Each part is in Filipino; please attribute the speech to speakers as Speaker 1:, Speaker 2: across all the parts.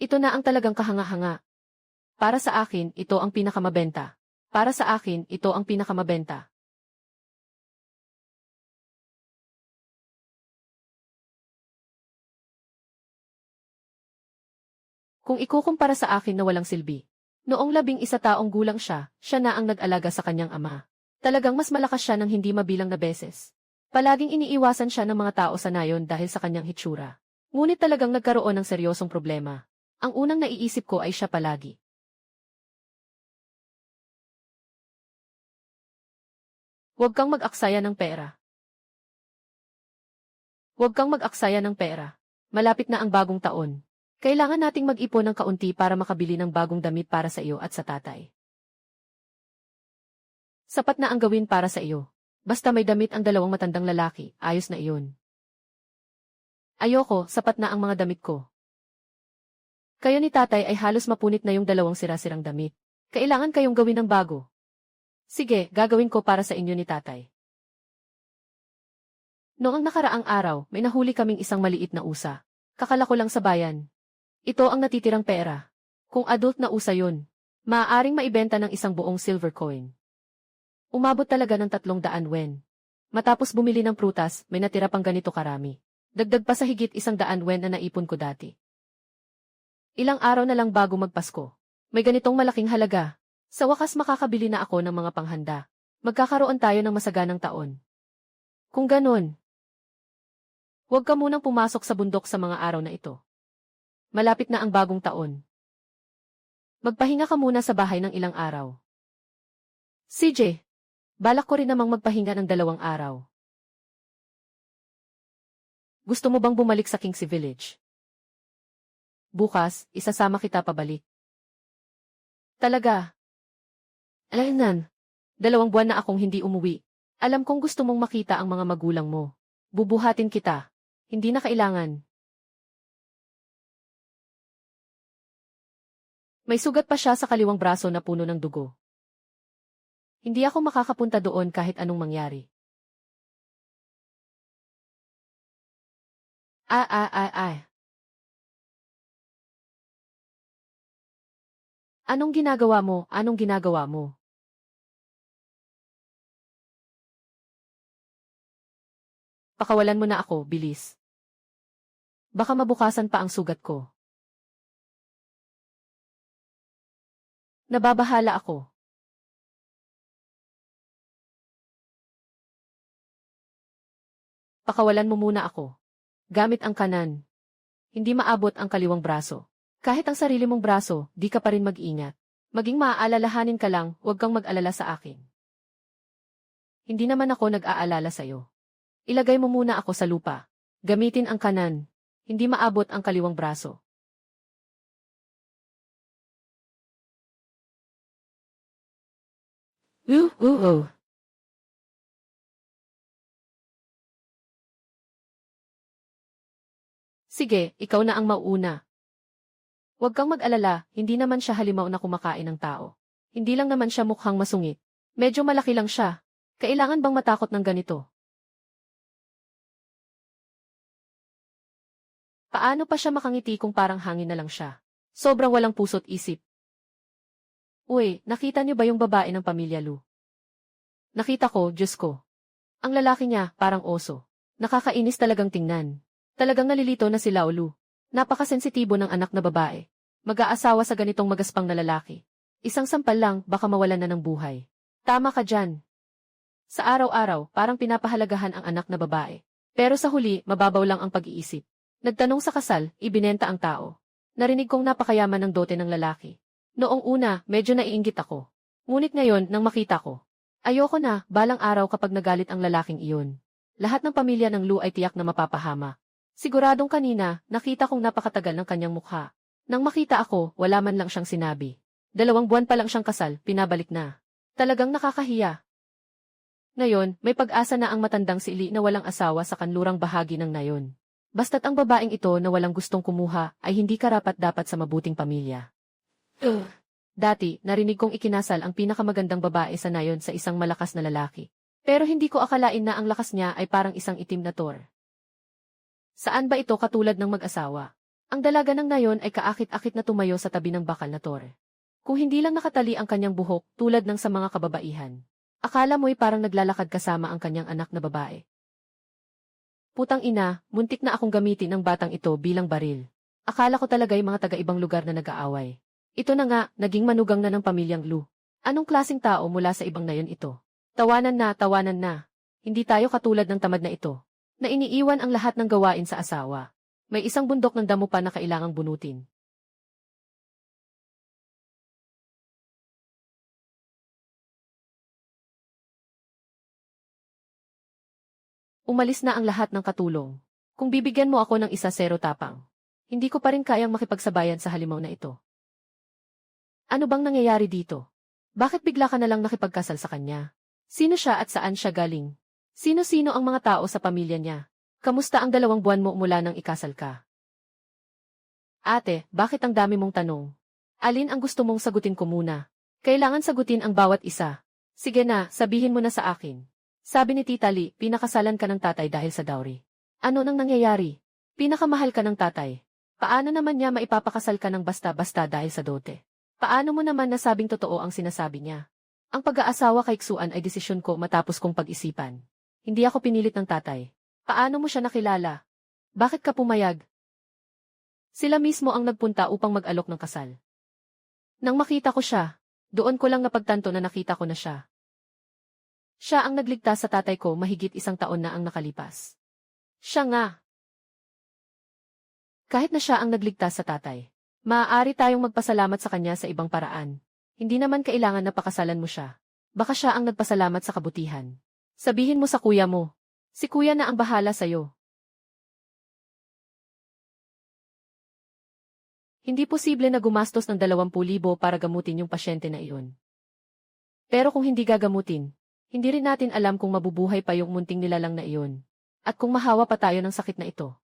Speaker 1: Ito na ang talagang kahanga-hanga. Para sa akin, ito ang pinakamabenta. Para sa akin, ito ang pinakamabenta. Kung ikukumpara sa akin na walang silbi. Noong 11 taong gulang siya, siya na ang nag-alaga sa kanyang ama. Talagang mas malakas siya ng hindi mabilang na beses. Palaging iniiwasan siya ng mga tao sa nayon dahil sa kanyang hitsura. Ngunit talagang nagkaroon ng seryosong problema. Ang unang naiisip ko ay siya palagi. Huwag kang mag-aksaya ng pera. Huwag kang mag-aksaya ng pera. Malapit na ang bagong taon. Kailangan nating mag-ipon ng kaunti para makabili ng bagong damit para sa iyo at sa tatay. Sapat na ang gawin para sa iyo. Basta may damit ang dalawang matandang lalaki, ayos na iyon. Ayoko, sapat na ang mga damit ko. Kayo ni tatay ay halos mapunit na yung dalawang sira-sirang damit. Kailangan kayong gawin ng bago. Sige, gagawin ko para sa inyo ni tatay. Noong nakaraang araw, may nahuli kaming isang maliit na usa. Kakala ko lang sa bayan. Ito ang natitirang pera. Kung adult na usa yun, maaaring maibenta ng isang buong silver coin. Umabot talaga ng 300 wen. Matapos bumili ng prutas, may natira pang ganito karami. Dagdag pa sa higit 100 wen na naipon ko dati. Ilang araw na lang bago magpasko. May ganitong malaking halaga. Sa wakas makakabili na ako ng mga panghanda. Magkakaroon tayo ng masaganang taon. Kung ganon, huwag ka munang pumasok sa bundok sa mga araw na ito. Malapit na ang bagong taon. Magpahinga ka muna sa bahay ng ilang araw. CJ, balak ko rin namang magpahinga ng 2 araw. Gusto mo bang bumalik sa Kingsley Village? Bukas, isasama kita pabalik. Talaga? Alaynan, 2 buwan na akong hindi umuwi. Alam kong gusto mong makita ang mga magulang mo. Bubuhatin kita. Hindi na kailangan. May sugat pa siya sa kaliwang braso na puno ng dugo. Hindi ako makakapunta doon kahit anong mangyari. Anong ginagawa mo? Anong ginagawa mo? Pakawalan mo na ako, bilis. Baka mabukasan pa ang sugat ko. Nababahala ako. Pakawalan mo muna ako. Gamit ang kanan. Hindi maabot ang kaliwang braso. Kahit ang sarili mong braso, di ka pa rin mag-ingat. Maging maaalalahanin ka lang, huwag kang mag-alala sa akin. Hindi naman ako nag-aalala sa'yo. Ilagay mo muna ako sa lupa. Gamitin ang kanan. Hindi maabot ang kaliwang braso. Sige, ikaw na ang mauuna. Huwag kang mag-alala, hindi naman siya halimaw na kumakain ng tao. Hindi lang naman siya mukhang masungit. Medyo malaki lang siya. Kailangan bang matakot ng ganito? Paano pa siya makangiti kung parang hangin na lang siya? Sobrang walang puso't isip. Uy, nakita niyo ba yung babae ng pamilya Lu? Nakita ko, Diyos ko. Ang lalaki niya, parang oso. Nakakainis talagang tingnan. Talagang nalilito na si Laolu. Napakasensitibo ng anak na babae. Mag-aasawa sa ganitong magaspang na lalaki. Isang sampal lang, baka mawalan na ng buhay. Tama ka dyan. Sa araw-araw, parang pinapahalagahan ang anak na babae. Pero sa huli, mababaw lang ang pag-iisip. Nagtanong sa kasal, ibinenta ang tao. Narinig kong napakayaman ng dote ng lalaki. Noong una, medyo naiinggit ako. Ngunit ngayon, nang makita ko. Ayoko na, balang araw kapag nagalit ang lalaking iyon. Lahat ng pamilya ng Lu ay tiyak na mapapahama. Siguradong kanina, nakita kong napakatagal ng kanyang mukha. Nang makita ako, wala man lang siyang sinabi. 2 buwan pa lang siyang kasal, pinabalik na. Talagang nakakahiya. Ngayon, may pag-asa na ang matandang si Ili na walang asawa sa kanlurang bahagi ng nayon. Basta't ang babaeng ito na walang gustong kumuha ay hindi karapat-dapat sa mabuting pamilya. Dati, narinig kong ikinasal ang pinakamagandang babae sa nayon sa isang malakas na lalaki. Pero hindi ko akalain na ang lakas niya ay parang isang itim na tor. Saan ba ito katulad ng mag-asawa? Ang dalaga ng nayon ay kaakit-akit na tumayo sa tabi ng bakal na tore. Kung hindi lang nakatali ang kanyang buhok tulad ng sa mga kababaihan, akala mo'y parang naglalakad kasama ang kanyang anak na babae. Putang ina, muntik na akong gamitin ng batang ito bilang baril. Akala ko talaga'y mga taga-ibang lugar na nag-aaway. Ito na nga, naging manugang na ng pamilyang Lu. Anong klaseng tao mula sa ibang nayon ito? Tawanan na, tawanan na. Hindi tayo katulad ng tamad na ito, na iniiwan ang lahat ng gawain sa asawa. May isang bundok ng damo pa na kailangang bunutin. Umalis na ang lahat ng katulong. Kung bibigyan mo ako ng 1-0 tapang, hindi ko pa rin kayang makipagsabayan sa halimaw na ito. Ano bang nangyayari dito? Bakit bigla ka na lang nakipagkasal sa kanya? Sino siya at saan siya galing? Sino-sino ang mga tao sa pamilya niya? Kamusta ang 2 buwan mo mula nang ikasal ka? Ate, bakit ang dami mong tanong? Alin ang gusto mong sagutin ko muna? Kailangan sagutin ang bawat isa. Sige na, sabihin mo na sa akin. Sabi ni Tita Lee, pinakasalan ka ng tatay dahil sa dowry. Ano nang nangyayari? Pinakamahal ka ng tatay. Paano naman niya maipapakasal ka ng basta-basta dahil sa dote? Paano mo naman nasabing totoo ang sinasabi niya? Ang pag-aasawa kay Xuan ay desisyon ko matapos kong pag-isipan. Hindi ako pinilit ng tatay. Paano mo siya nakilala? Bakit ka pumayag? Sila mismo ang nagpunta upang mag-alok ng kasal. Nang makita ko siya, doon ko lang napagtanto na nakita ko na siya. Siya ang nagligtas sa tatay ko mahigit 1 taon na ang nakalipas. Siya nga. Kahit na siya ang nagligtas sa tatay, maaari tayong magpasalamat sa kanya sa ibang paraan. Hindi naman kailangan na pakasalan mo siya. Baka siya ang nagpasalamat sa kabutihan. Sabihin mo sa kuya mo. Si kuya na ang bahala sa'yo. Hindi posible na gumastos ng 20,000 para gamutin yung pasyente na iyon. Pero kung hindi gagamutin, hindi rin natin alam kung mabubuhay pa yung munting nilalang na iyon. At kung mahawa pa tayo ng sakit na ito.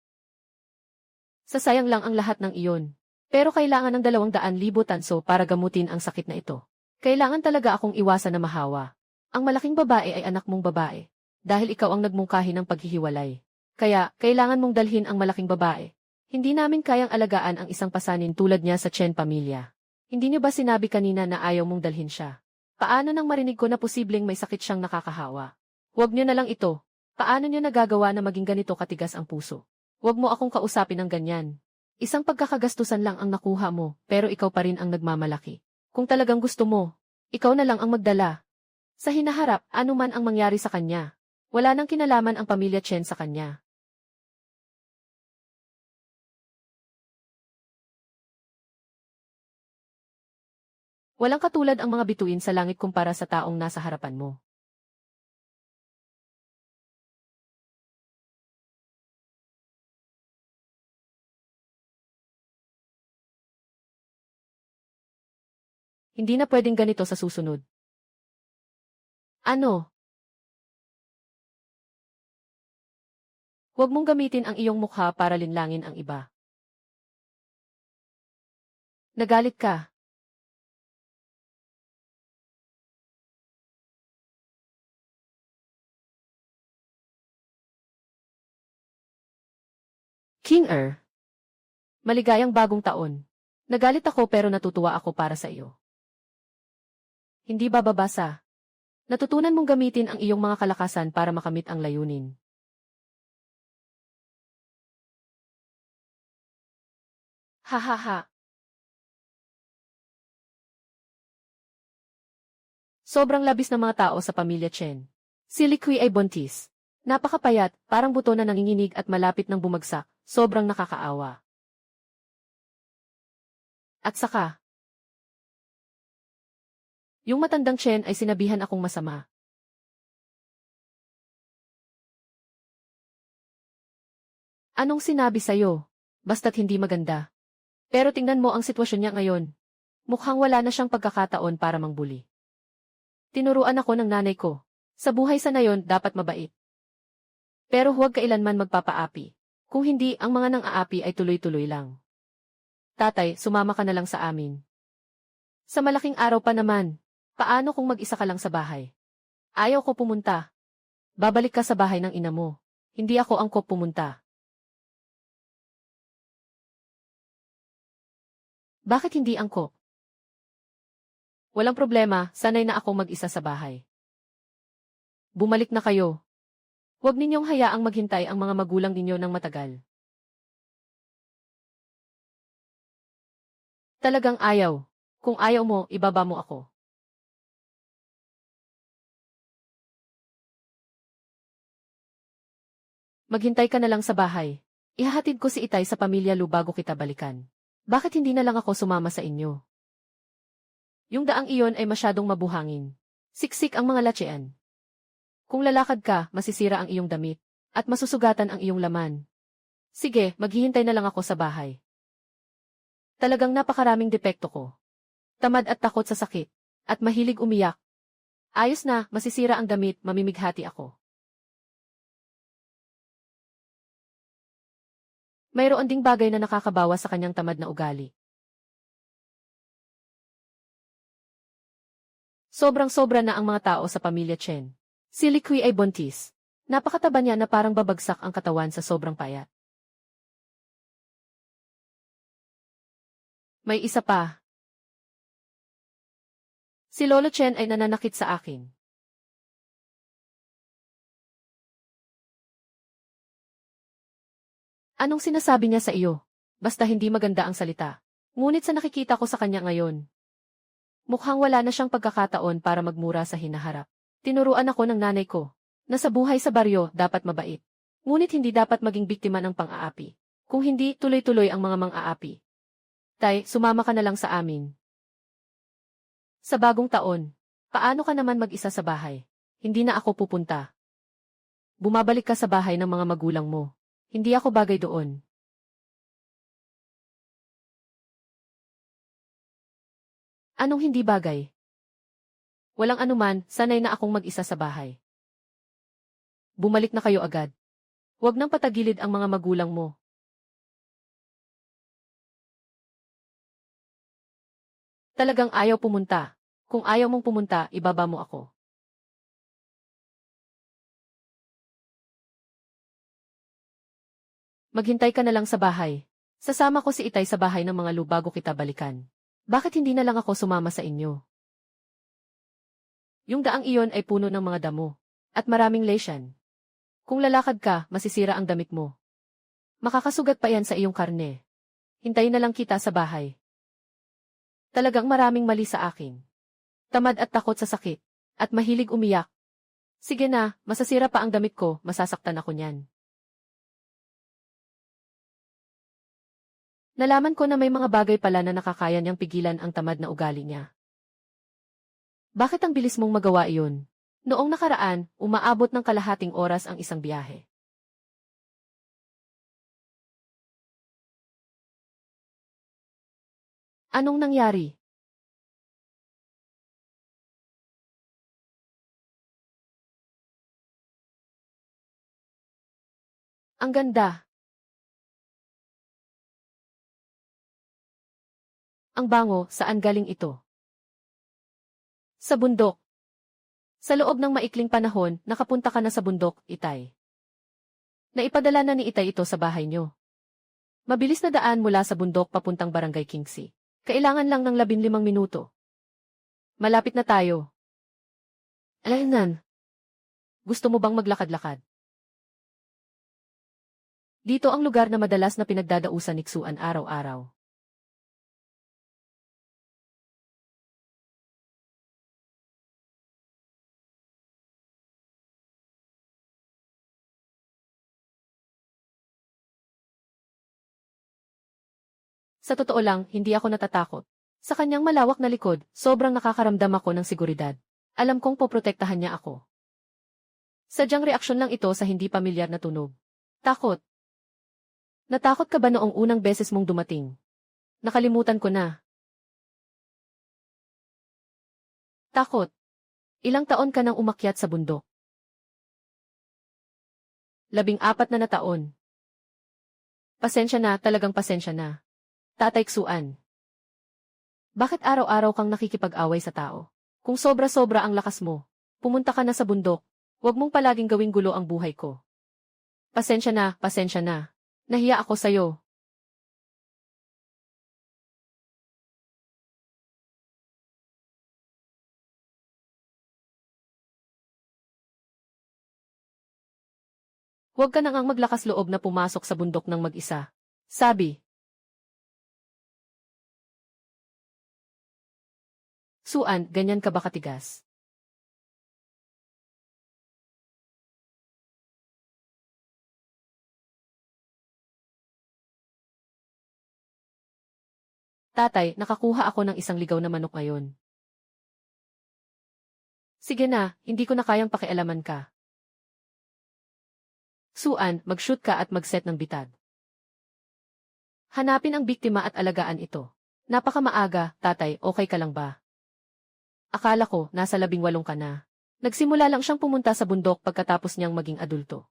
Speaker 1: Sasayang lang ang lahat ng iyon. Pero kailangan ng 200,000 tanso para gamutin ang sakit na ito. Kailangan talaga akong iwasan na mahawa. Ang malaking babae ay anak mong babae. Dahil ikaw ang nagmungkahi ng paghihiwalay. Kaya, kailangan mong dalhin ang malaking babae. Hindi namin kayang alagaan ang isang pasanin tulad niya sa Chen pamilya. Hindi niyo ba sinabi kanina na ayaw mong dalhin siya? Paano nang marinig ko na posibleng may sakit siyang nakakahawa? Huwag niyo na lang ito. Paano niyo nagagawa na maging ganito katigas ang puso? Huwag mo akong kausapin ng ganyan. Isang pagkakagastusan lang ang nakuha mo, pero ikaw pa rin ang nagmamalaki. Kung talagang gusto mo, ikaw na lang ang magdala. Sa hinaharap, ano man ang mangyari sa kanya. Wala nang kinalaman ang pamilya Chen sa kanya. Walang katulad ang mga bituin sa langit kumpara sa taong nasa harapan mo. Hindi na pwedeng ganito sa susunod. Ano? Huwag mong gamitin ang iyong mukha para linlangin ang iba. Nagalit ka. King Er. Maligayang bagong taon. Nagalit ako pero natutuwa ako para sa iyo. Hindi ba babasa? Natutunan mong gamitin ang iyong mga kalakasan para makamit ang layunin. Ha ha ha. Sobrang labis ng mga tao sa pamilya Chen. Si Liqui ay buntis. Napakapayat, parang buto na nanginginig at malapit ng bumagsak, sobrang nakakaawa. At saka, yung matandang Chen ay sinabihan akong masama. Anong sinabi sa'yo? Basta't hindi maganda. Pero tingnan mo ang sitwasyon niya ngayon. Mukhang wala na siyang pagkakataon para mangbuli. Tinuruan ako ng nanay ko. Sa buhay sa nayon dapat mabait. Pero huwag kailanman magpapaapi. Kung hindi, ang mga nang-aapi ay tuloy-tuloy lang. Tatay, sumama ka na lang sa amin. Sa malaking araw pa naman. Paano kung mag-isa ka lang sa bahay? Ayaw ko pumunta. Babalik ka sa bahay ng ina mo. Hindi ako angkop pumunta. Bakit hindi angkop? Walang problema, sanay na akong mag-isa sa bahay. Bumalik na kayo. Huwag ninyong hayaang maghintay ang mga magulang ninyo ng matagal. Talagang ayaw. Kung ayaw mo, ibaba mo ako. Maghintay ka na lang sa bahay. Ihahatid ko si Itay sa pamilya Lu bago kita balikan. Bakit hindi na lang ako sumama sa inyo? Yung daang iyon ay masyadong mabuhangin. Siksik ang mga latsean. Kung lalakad ka, masisira ang iyong damit, at masusugatan ang iyong laman. Sige, maghihintay na lang ako sa bahay. Talagang napakaraming depekto ko. Tamad at takot sa sakit, at mahilig umiyak. Ayos na, masisira ang damit, mamimighati ako. Mayroon ding bagay na nakakabawa sa kanyang tamad na ugali. Sobrang-sobra na ang mga tao sa pamilya Chen. Si Liqui ay buntis. Napakataba niya na parang babagsak ang katawan sa sobrang payat. May isa pa. Si Lolo Chen ay nananakit sa akin. Anong sinasabi niya sa iyo? Basta hindi maganda ang salita. Ngunit sa nakikita ko sa kanya ngayon, mukhang wala na siyang pagkakataon para magmura sa hinaharap. Tinuruan ako ng nanay ko na sa buhay sa baryo dapat mabait. Ngunit hindi dapat maging biktima ng pang-aapi. Kung hindi, tuloy-tuloy ang mga mang-aapi. Tay, sumama ka na lang sa amin. Sa bagong taon, paano ka naman mag-isa sa bahay? Hindi na ako pupunta. Bumabalik ka sa bahay ng mga magulang mo. Hindi ako bagay doon. Anong hindi bagay? Walang anuman, sanay na akong mag-isa sa bahay. Bumalik na kayo agad. Huwag nang patagilid ang mga magulang mo. Talagang ayaw pumunta. Kung ayaw mong pumunta, ibaba mo ako. Maghintay ka na lang sa bahay. Sasama ko si Itay sa bahay ng mga Lu bago kita balikan. Bakit hindi na lang ako sumama sa inyo? Yung daang iyon ay puno ng mga damo. At maraming lesyan. Kung lalakad ka, masisira ang damit mo. Makakasugat pa yan sa iyong karne. Hintayin na lang kita sa bahay. Talagang maraming mali sa akin. Tamad at takot sa sakit. At mahilig umiyak. Sige na, masasira pa ang damit ko, masasaktan ako niyan. Nalaman ko na may mga bagay pala na nakakaya niyang pigilan ang tamad na ugali niya. Bakit ang bilis mong magawa iyon? Noong nakaraan, umaabot ng kalahating oras ang isang biyahe. Anong nangyari? Ang ganda. Ang bango, saan galing ito? Sa bundok. Sa loob ng maikling panahon, nakapunta ka na sa bundok, Itay. Naipadala na ni Itay ito sa bahay niyo. Mabilis na daan mula sa bundok papuntang Barangay Kingsi. Kailangan lang ng 15 minuto. Malapit na tayo. Alaynan. Gusto mo bang maglakad-lakad? Dito ang lugar na madalas na pinagdadausan ni Xuan araw-araw. Sa totoo lang, hindi ako natatakot. Sa kanyang malawak na likod, sobrang nakakaramdam ako ng seguridad. Alam kong poprotektahan niya ako. Sadyang reaksyon lang ito sa hindi pamilyar na tunog. Takot. Natakot ka ba noong unang beses mong dumating? Nakalimutan ko na. Takot. Ilang taon ka nang umakyat sa bundok? 14 na taon. Pasensya na, talagang pasensya na. Tatay Xuan. Bakit araw-araw kang nakikipag-away sa tao? Kung sobra-sobra ang lakas mo, pumunta ka na sa bundok. Huwag mong palaging gawing gulo ang buhay ko. Pasensya na, pasensya na. Nahiya ako sa'yo. Huwag ka na ngang maglakas loob na pumasok sa bundok ng mag-isa. Sabi. Suan, ganyan ka ba katigas? Tatay, nakakuha ako ng isang ligaw na manok ngayon. Sige na, hindi ko na kayang pakialaman ka. Suan, mag-shoot ka at mag-set ng bitad. Hanapin ang biktima at alagaan ito. Napakamaaga, tatay, okay ka lang ba? Akala ko, nasa 18 ka na. Nagsimula lang siyang pumunta sa bundok pagkatapos niyang maging adulto.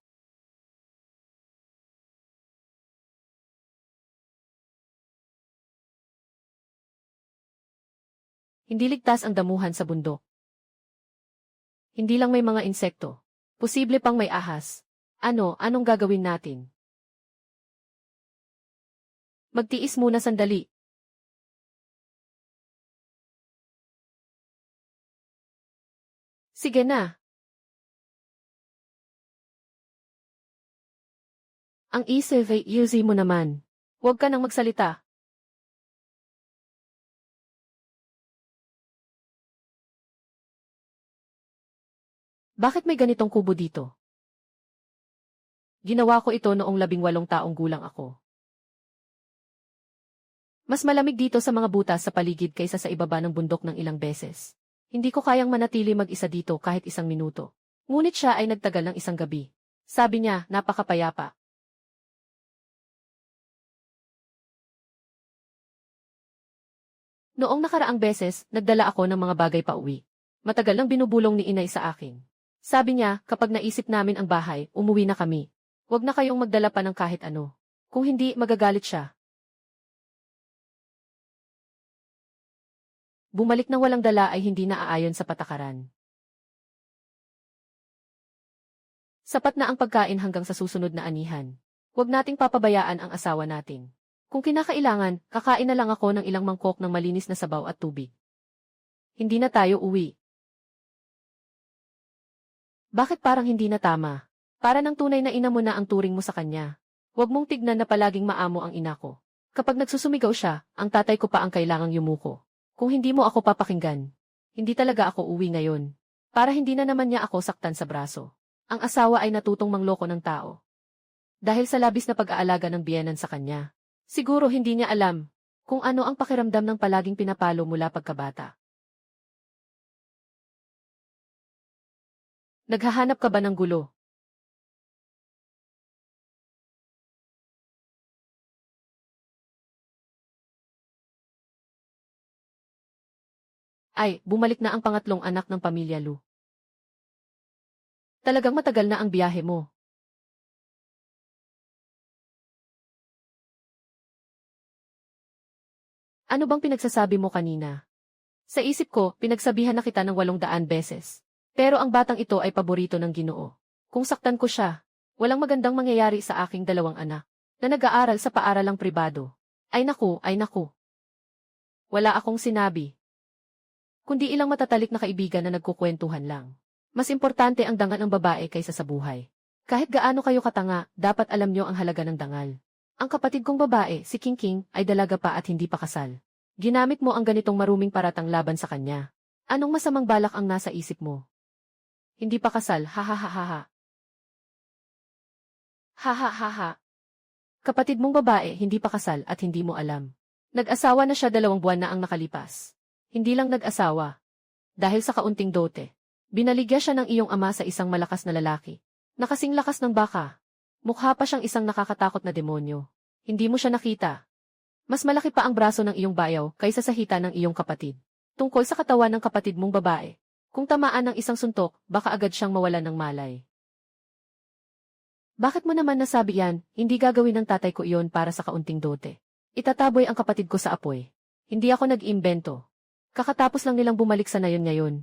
Speaker 1: Hindi ligtas ang damuhan sa bundok. Hindi lang may mga insekto. Posible pang may ahas. Anong gagawin natin? Magtiis muna sandali. Sige na. Ang easy mo naman. Huwag ka nang magsalita. Bakit may ganitong kubo dito? Ginawa ko ito noong 18 taong gulang ako. Mas malamig dito sa mga butas sa paligid kaysa sa ibaba ng bundok ng ilang beses. Hindi ko kayang manatili mag-isa dito kahit 1 minuto. Ngunit siya ay nagtagal ng 1 gabi. Sabi niya, napakapayapa. Noong nakaraang beses, nagdala ako ng mga bagay pa uwi. Matagal nang binubulong ni inay sa akin. Sabi niya, kapag naisip namin ang bahay, umuwi na kami. Huwag na kayong magdala pa ng kahit ano. Kung hindi, magagalit siya. Bumalik ng walang dala ay hindi na aayon sa patakaran. Sapat na ang pagkain hanggang sa susunod na anihan. Huwag nating papabayaan ang asawa natin. Kung kinakailangan, kakain na lang ako ng ilang mangkok ng malinis na sabaw at tubig. Hindi na tayo uwi. Bakit parang hindi na tama? Para ng tunay na ina mo na ang turing mo sa kanya. Huwag mong tignan na palaging maamo ang ina ko. Kapag nagsusumigaw siya, ang tatay ko pa ang kailangang yumuko. Kung hindi mo ako papakinggan, hindi talaga ako uwi ngayon. Para hindi na naman niya ako saktan sa braso. Ang asawa ay natutong mangloko ng tao. Dahil sa labis na pag-aalaga ng biyenan sa kanya. Siguro hindi niya alam kung ano ang pakiramdam ng palaging pinapalo mula pagkabata. Naghahanap ka ba ng gulo? Ay, bumalik na ang pangatlong anak ng pamilya Lu. Talagang matagal na ang biyahe mo. Ano bang pinagsasabi mo kanina? Sa isip ko, pinagsabihan na kita ng 800 beses. Pero ang batang ito ay paborito ng Ginoo. Kung saktan ko siya, walang magandang mangyayari sa aking 2 anak, na nag-aaral sa paaralang pribado. Ay naku, ay naku. Wala akong sinabi. Kundi ilang matatalik na kaibigan na nagkukwentuhan lang. Mas importante ang dangal ng babae kaysa sa buhay. Kahit gaano kayo katanga, dapat alam nyo ang halaga ng dangal. Ang kapatid kong babae, si Kingking, ay dalaga pa at hindi pa kasal. Ginamit mo ang ganitong maruming paratang laban sa kanya. Anong masamang balak ang nasa isip mo? Hindi pa kasal, ha ha ha ha ha. Ha ha ha ha. Kapatid mong babae, hindi pa kasal at hindi mo alam. Nag-asawa na siya 2 buwan na ang nakalipas. Hindi lang nag-asawa. Dahil sa kaunting dote. Binaligya siya ng iyong ama sa isang malakas na lalaki. Nakasing lakas ng baka. Mukha pa siyang isang nakakatakot na demonyo. Hindi mo siya nakita. Mas malaki pa ang braso ng iyong bayaw kaysa sa hita ng iyong kapatid. Tungkol sa katawan ng kapatid mong babae. Kung tamaan ng isang suntok, baka agad siyang mawalan ng malay. Bakit mo naman nasabi yan? Hindi gagawin ng tatay ko iyon para sa kaunting dote. Itataboy ang kapatid ko sa apoy. Hindi ako nag-imbento. Kakatapos lang nilang bumalik sa nayon ngayon.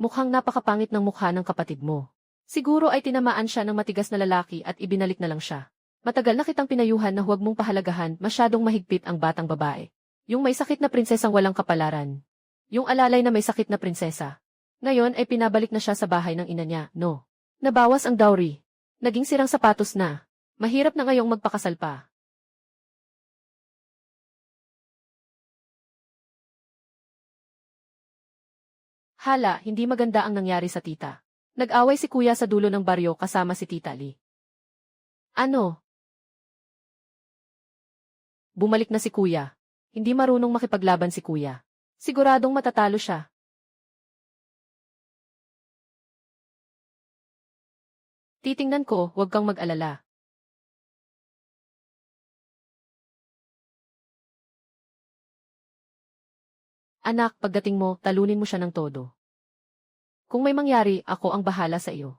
Speaker 1: Mukhang napakapangit ng mukha ng kapatid mo. Siguro ay tinamaan siya ng matigas na lalaki at ibinalik na lang siya. Matagal na kitang pinayuhan na huwag mong pahalagahan, masyadong mahigpit ang batang babae. Yung may sakit na prinsesang walang kapalaran. Yung alalay na may sakit na prinsesa. Ngayon ay pinabalik na siya sa bahay ng ina niya, no? Nabawas ang dowry. Naging sirang sapatos na. Mahirap na ngayong magpakasal pa. Hala, hindi maganda ang nangyari sa tita. Nag-away si kuya sa dulo ng baryo kasama si Tita Lee. Ano? Bumalik na si kuya. Hindi marunong makipaglaban si kuya. Siguradong matatalo siya. Titingnan ko, huwag kang mag-alala. Anak, pagdating mo, talunin mo siya ng todo. Kung may mangyari, ako ang bahala sa iyo.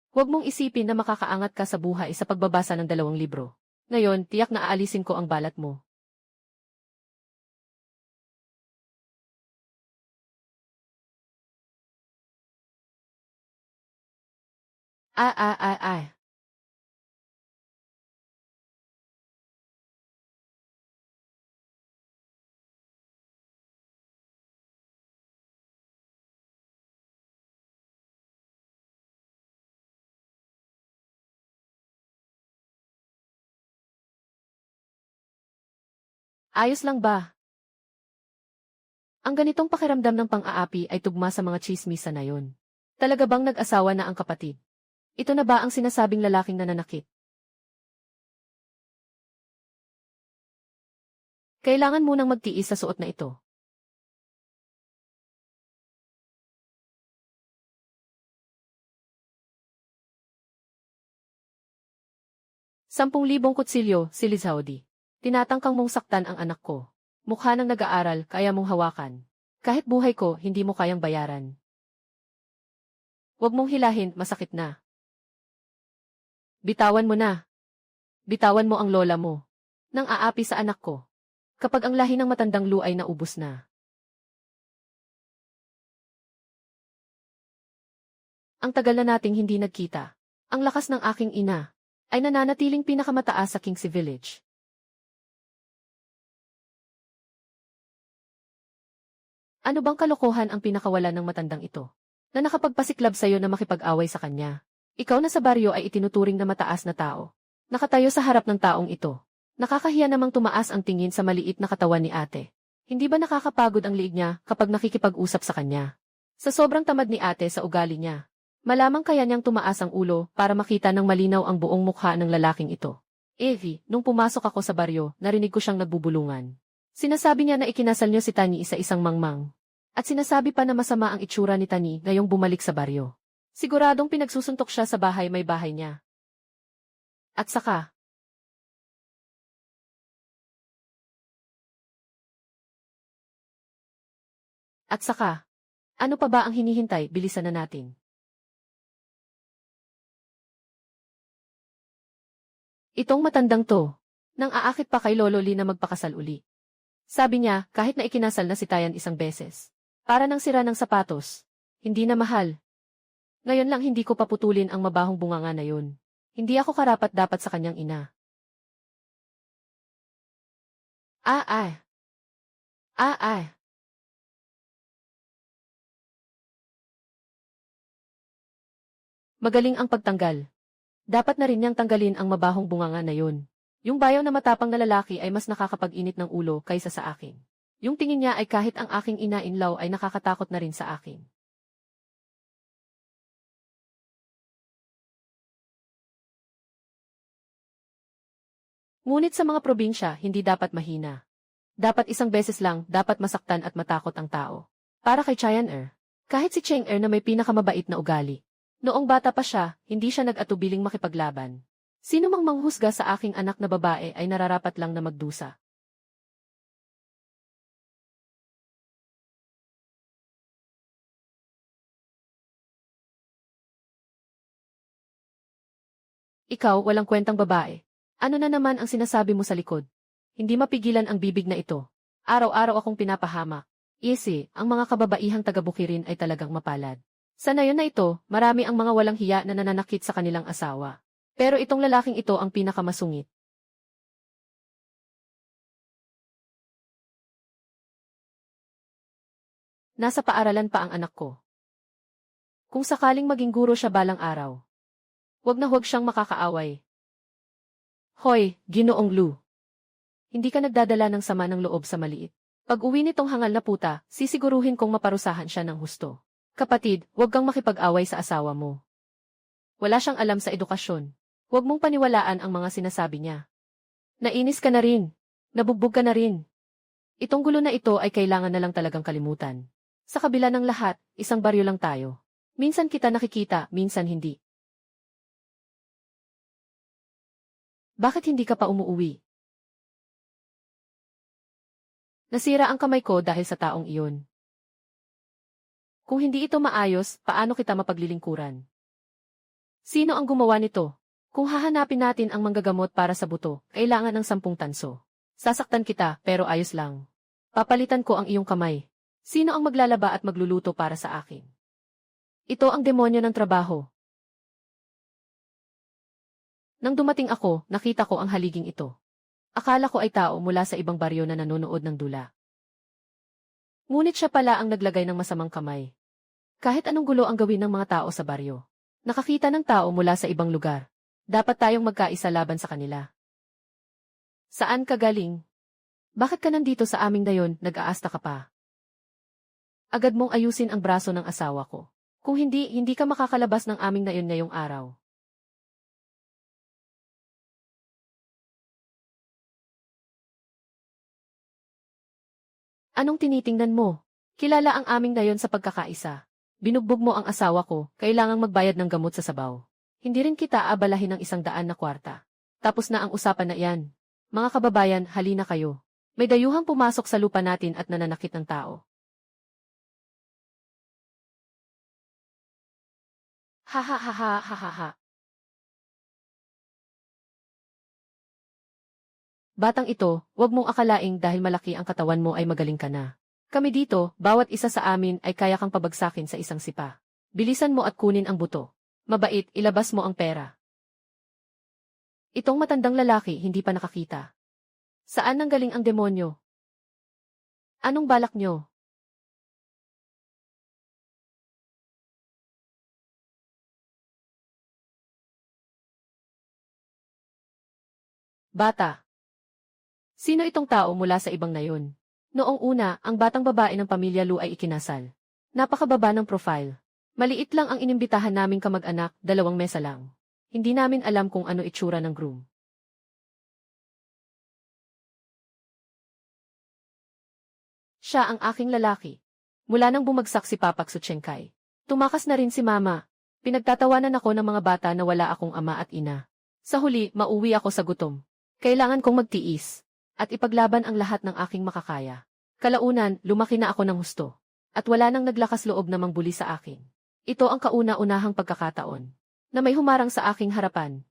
Speaker 1: Huwag mong isipin na makakaangat ka sa buhay sa pagbabasa ng 2 libro. Ngayon, tiyak na aalisin ko ang balat mo. Ah ah ah ah. Ayos lang ba? Ang ganitong pakiramdam ng pang-aapi ay tugma sa mga tsismisa na yon. Talaga bang nag-asawa na ang kapatid? Ito na ba ang sinasabing lalaking nananakit? Kailangan munang magtiis sa suot na ito. 10,000 kutsilyo, si Lizawdi. Tinatangkang mong saktan ang anak ko. Mukha ng nag-aaral, kaya mong hawakan. Kahit buhay ko, hindi mo kayang bayaran. Huwag mong hilahin, masakit na. Bitawan mo na. Bitawan mo ang lola mo. Nang aapi sa anak ko. Kapag ang lahi ng matandang Lu ay naubos na. Ang tagal na nating hindi nagkita. Ang lakas ng aking ina ay nananatiling pinakamataas sa King's Village. Ano bang kalokohan ang pinakawalan ng matandang ito? Na nakapagpasiklab sa'yo na makipag-away sa kanya. Ikaw na sa baryo ay itinuturing na mataas na tao. Nakatayo sa harap ng taong ito. Nakakahiya namang tumaas ang tingin sa maliit na katawan ni ate. Hindi ba nakakapagod ang liig niya kapag nakikipag-usap sa kanya? Sa sobrang tamad ni ate sa ugali niya. Malamang kaya niyang tumaas ang ulo para makita ng malinaw ang buong mukha ng lalaking ito. Evie, nung pumasok ako sa baryo, narinig ko siyang nagbubulungan. Sinasabi niya na ikinasal niyo si Tani sa isang mangmang. At sinasabi pa na masama ang itsura ni Tani ngayong bumalik sa baryo. Siguradong pinagsusuntok siya sa bahay may bahay niya. At saka, ano pa ba ang hinihintay, bilisan na natin. Itong matandang to, nang aakit pa kay Lolo Lee na magpakasal uli. Sabi niya, kahit na ikinasal na si Tayan isang beses. Para nang sira ng sapatos. Hindi na mahal. Ngayon lang hindi ko paputulin ang mabahong bunganga na yun. Hindi ako karapat-dapat sa kanyang ina. Ah ah. Ah ah. Magaling ang pagtanggal. Dapat na rin niyang tanggalin ang mabahong bunganga na yun. Yung bayaw na matapang na lalaki ay mas nakakapag-init ng ulo kaysa sa akin. Yung tingin niya ay kahit ang aking ina-inlaw ay nakakatakot na rin sa akin. Ngunit sa mga probinsya, hindi dapat mahina. Dapat isang beses lang, dapat masaktan at matakot ang tao. Para kay Cheyenne. Kahit si Cheng na may pinakamabait na ugali. Noong bata pa siya, hindi siya nag-atubiling makipaglaban. Sino mang manghusga sa aking anak na babae ay nararapat lang na magdusa. Ikaw, walang kwentang babae. Ano na naman ang sinasabi mo sa likod? Hindi mapigilan ang bibig na ito. Araw-araw akong pinapahamak. Easy, ang mga kababaihang taga-Bukirin ay talagang mapalad. Sa nayon na ito, marami ang mga walang hiya na nananakit sa kanilang asawa. Pero itong lalaking ito ang pinakamasungit. Nasa paaralan pa ang anak ko. Kung sakaling maging guro siya balang araw, wag na huwag siyang makakaaway. Hoy, Ginoong Lu. Hindi ka nagdadala ng sama ng loob sa maliit. Pag uwi nitong hangal na puta, sisiguruhin kong maparusahan siya ng husto. Kapatid, huwag kang makipag-away sa asawa mo. Wala siyang alam sa edukasyon. Huwag mong paniwalaan ang mga sinasabi niya. Nainis ka na rin. Nabugbog ka na rin. Itong gulo na ito ay kailangan na lang talagang kalimutan. Sa kabila ng lahat, isang baryo lang tayo. Minsan kita nakikita, minsan hindi. Bakit hindi ka pa umuuwi? Nasira ang kamay ko dahil sa taong iyon. Kung hindi ito maayos, paano kita mapaglilingkuran? Sino ang gumawa nito? Kung hahanapin natin ang manggagamot para sa buto, kailangan ng 10 tanso. Sasaktan kita, pero ayos lang. Papalitan ko ang iyong kamay. Sino ang maglalaba at magluluto para sa akin? Ito ang demonyo ng trabaho. Nang dumating ako, nakita ko ang haliging ito. Akala ko ay tao mula sa ibang baryo na nanonood ng dula. Ngunit siya pala ang naglagay ng masamang kamay. Kahit anong gulo ang gawin ng mga tao sa baryo, nakakita ng tao mula sa ibang lugar. Dapat tayong magkaisa laban sa kanila. Saan ka galing? Bakit ka nandito sa aming dayon, nag-aasta ka pa? Agad mong ayusin ang braso ng asawa ko. Kung hindi, hindi ka makakalabas ng aming dayon ngayong araw. Anong tinitingnan mo? Kilala ang aming dayon sa pagkakaisa. Binugbog mo ang asawa ko, kailangang magbayad ng gamot sa sabaw. Hindi rin kita abalahin ng 100 na kwarta. Tapos na ang usapan na iyan. Mga kababayan, halina kayo. May dayuhang pumasok sa lupa natin at nananakit ng tao. Ha ha ha ha ha ha ha. Batang ito, huwag mong akalaing dahil malaki ang katawan mo ay magaling ka na. Kami dito, bawat isa sa amin ay kaya kang pabagsakin sa isang sipa. Bilisan mo at kunin ang buto. Mabait, ilabas mo ang pera. Itong matandang lalaki hindi pa nakakita. Saan nanggaling ang demonyo? Anong balak nyo? Bata. Sino itong tao mula sa ibang nayon? Noong una, ang batang babae ng pamilya Lu ay ikinasal. Napakababa ng profile. Maliit lang ang inimbitahan naming kamag-anak, 2 mesa lang. Hindi namin alam kung ano itsura ng groom. Siya ang aking lalaki. Mula nang bumagsak si Papak Suchenkay. Tumakas na rin si Mama. Pinagtatawanan ako ng mga bata na wala akong ama at ina. Sa huli, mauwi ako sa gutom. Kailangan kong magtiis. At ipaglaban ang lahat ng aking makakaya. Kalaunan, lumaki na ako ng husto. At wala nang naglakas loob na mangbuli sa akin. Ito ang kauna-unahang pagkakataon na may humarang sa aking harapan.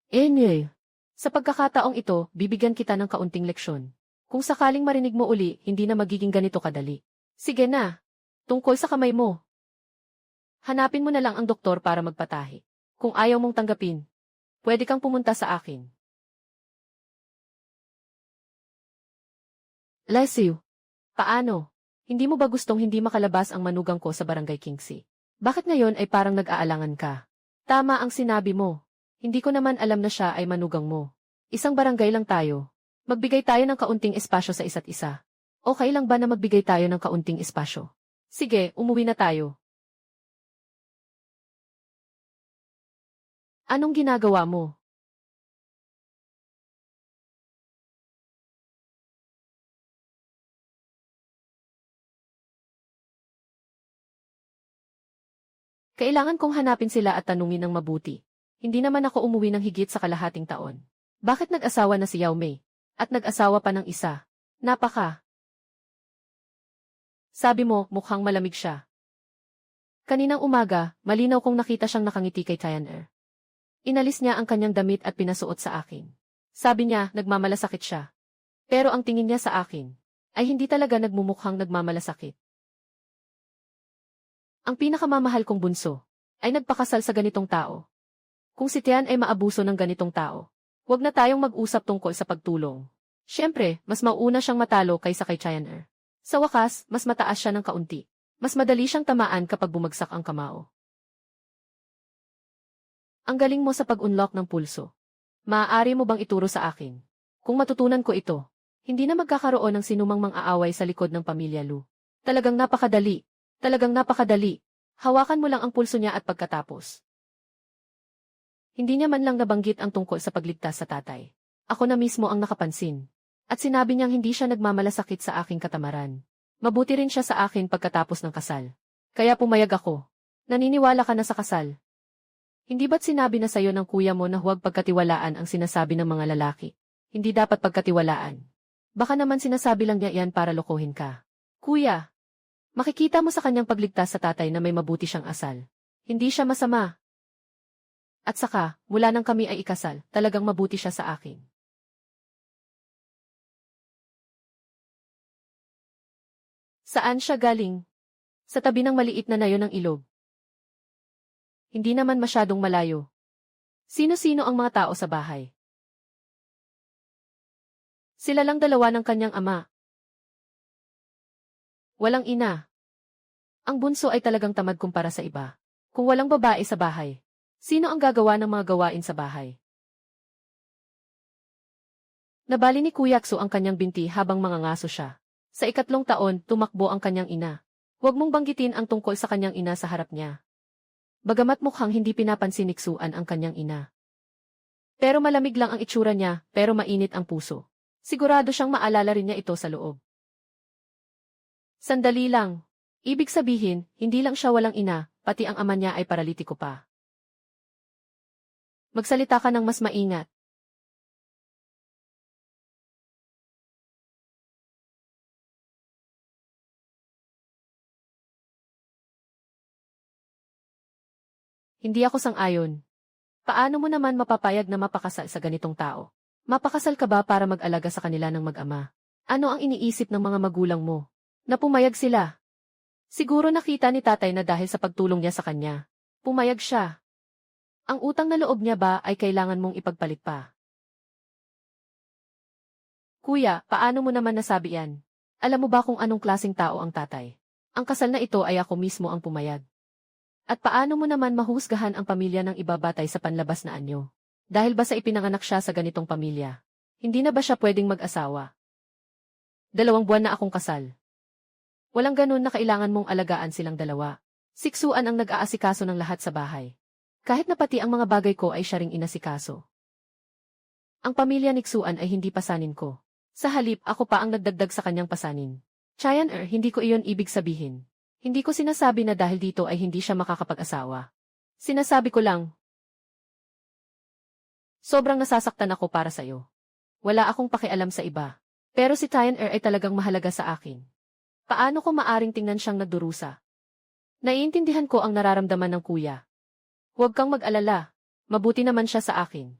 Speaker 1: Anyway, sa pagkakataong ito, bibigyan kita ng kaunting leksyon. Kung sakaling marinig mo uli, hindi na magiging ganito kadali. Sige na. Tungkol sa kamay mo. Hanapin mo na lang ang doktor para magpatahi. Kung ayaw mong tanggapin, pwede kang pumunta sa akin. Leslie, paano? Hindi mo ba gustong hindi makalabas ang manugang ko sa Barangay Kingsi? Bakit ngayon ay parang nag-aalangan ka? Tama ang sinabi mo. Hindi ko naman alam na siya ay manugang mo. Isang barangay lang tayo. Magbigay tayo ng kaunting espasyo sa isa't isa. Okay lang ba na magbigay tayo ng kaunting espasyo? Sige, umuwi na tayo. Anong ginagawa mo? Kailangan kong hanapin sila at tanungin ng mabuti. Hindi naman ako umuwi ng higit sa kalahating taon. Bakit nag-asawa na si Yao Mei? At nag-asawa pa ng isa? Napaka. Sabi mo, mukhang malamig siya. Kaninang umaga, malinaw kong nakita siyang nakangiti kay Tianer. Inalis niya ang kanyang damit at pinasuot sa akin. Sabi niya, nagmamalasakit siya. Pero ang tingin niya sa akin, ay hindi talaga nagmumukhang nagmamalasakit. Ang pinakamamahal kong bunso, ay nagpakasal sa ganitong tao. Kung si Tian ay maabuso ng ganitong tao, huwag na tayong mag-usap tungkol sa pagtulong. Siyempre, mas mauuna siyang matalo kaysa kay Tianer. Sa wakas, mas mataas siya ng kaunti. Mas madali siyang tamaan kapag bumagsak ang kamao. Ang galing mo sa pag-unlock ng pulso. Maaari mo bang ituro sa akin? Kung matutunan ko ito, hindi na magkakaroon ng sinumang mang-aaway sa likod ng pamilya Lu. Talagang napakadali. Talagang napakadali. Hawakan mo lang ang pulso niya at pagkatapos. Hindi niya man lang nabanggit ang tungkol sa pagligtas sa tatay. Ako na mismo ang nakapansin. At sinabi niyang hindi siya nagmamalasakit sa aking katamaran. Mabuti rin siya sa akin pagkatapos ng kasal. Kaya pumayag ako. Naniniwala ka na sa kasal? Hindi ba't sinabi na sa'yo ng kuya mo na huwag pagkatiwalaan ang sinasabi ng mga lalaki? Hindi dapat pagkatiwalaan. Baka naman sinasabi lang niya yan para lokohin ka. Kuya, makikita mo sa kanyang pagligtas sa tatay na may mabuti siyang asal. Hindi siya masama. At saka, mula nang kami ay ikasal, talagang mabuti siya sa akin. Saan siya galing? Sa tabi ng maliit na nayon ng ilog. Hindi naman masyadong malayo. Sino-sino ang mga tao sa bahay? Sila lang dalawa ng kanyang ama. Walang ina. Ang bunso ay talagang tamad kumpara sa iba. Kung walang babae sa bahay, sino ang gagawa ng mga gawain sa bahay? Nabali ni Kuya Kso ang kanyang binti habang mangangaso siya. Sa 3 taon, tumakbo ang kanyang ina. Huwag mong banggitin ang tungkol sa kanyang ina sa harap niya. Bagamat mukhang hindi pinapansin ni Ksuan ang kanyang ina. Pero malamig lang ang itsura niya, pero mainit ang puso. Sigurado siyang maalala rin niya ito sa loob. Sandali lang. Ibig sabihin, hindi lang siya walang ina, pati ang ama niya ay paralitiko pa. Magsalita ka ng mas maingat. Hindi ako sang-ayon. Paano mo naman mapapayag na mapakasal sa ganitong tao? Mapakasal ka ba para mag-alaga sa kanila ng mag-ama? Ano ang iniisip ng mga magulang mo? Na pumayag sila. Siguro nakita ni tatay na dahil sa pagtulong niya sa kanya, pumayag siya. Ang utang na loob niya ba ay kailangan mong ipagpalit pa? Kuya, paano mo naman nasabi yan? Alam mo ba kung anong klaseng tao ang tatay? Ang kasal na ito ay ako mismo ang pumayag. At paano mo naman mahusgahan ang pamilya ng iba batay sa panlabas na anyo? Dahil ba sa ipinanganak siya sa ganitong pamilya? Hindi na ba siya pwedeng mag-asawa? 2 buwan na akong kasal. Walang ganun na kailangan mong alagaan silang dalawa. Si Ksuan ang nag-aasikaso ng lahat sa bahay. Kahit na pati ang mga bagay ko ay siya ring inasikaso. Ang pamilya ni Ksuan ay hindi pasanin ko. Sa halip, ako pa ang nagdagdag sa kanyang pasanin. Chayan hindi ko iyon ibig sabihin. Hindi ko sinasabi na dahil dito ay hindi siya makakapag-asawa. Sinasabi ko lang, sobrang nasasaktan ako para sa'yo. Wala akong pakialam sa iba. Pero si Chayan ay talagang mahalaga sa akin. Paano ko maaring tingnan siyang nagdurusa? Naiintindihan ko ang nararamdaman ng kuya. Huwag kang mag-alala. Mabuti naman siya sa akin.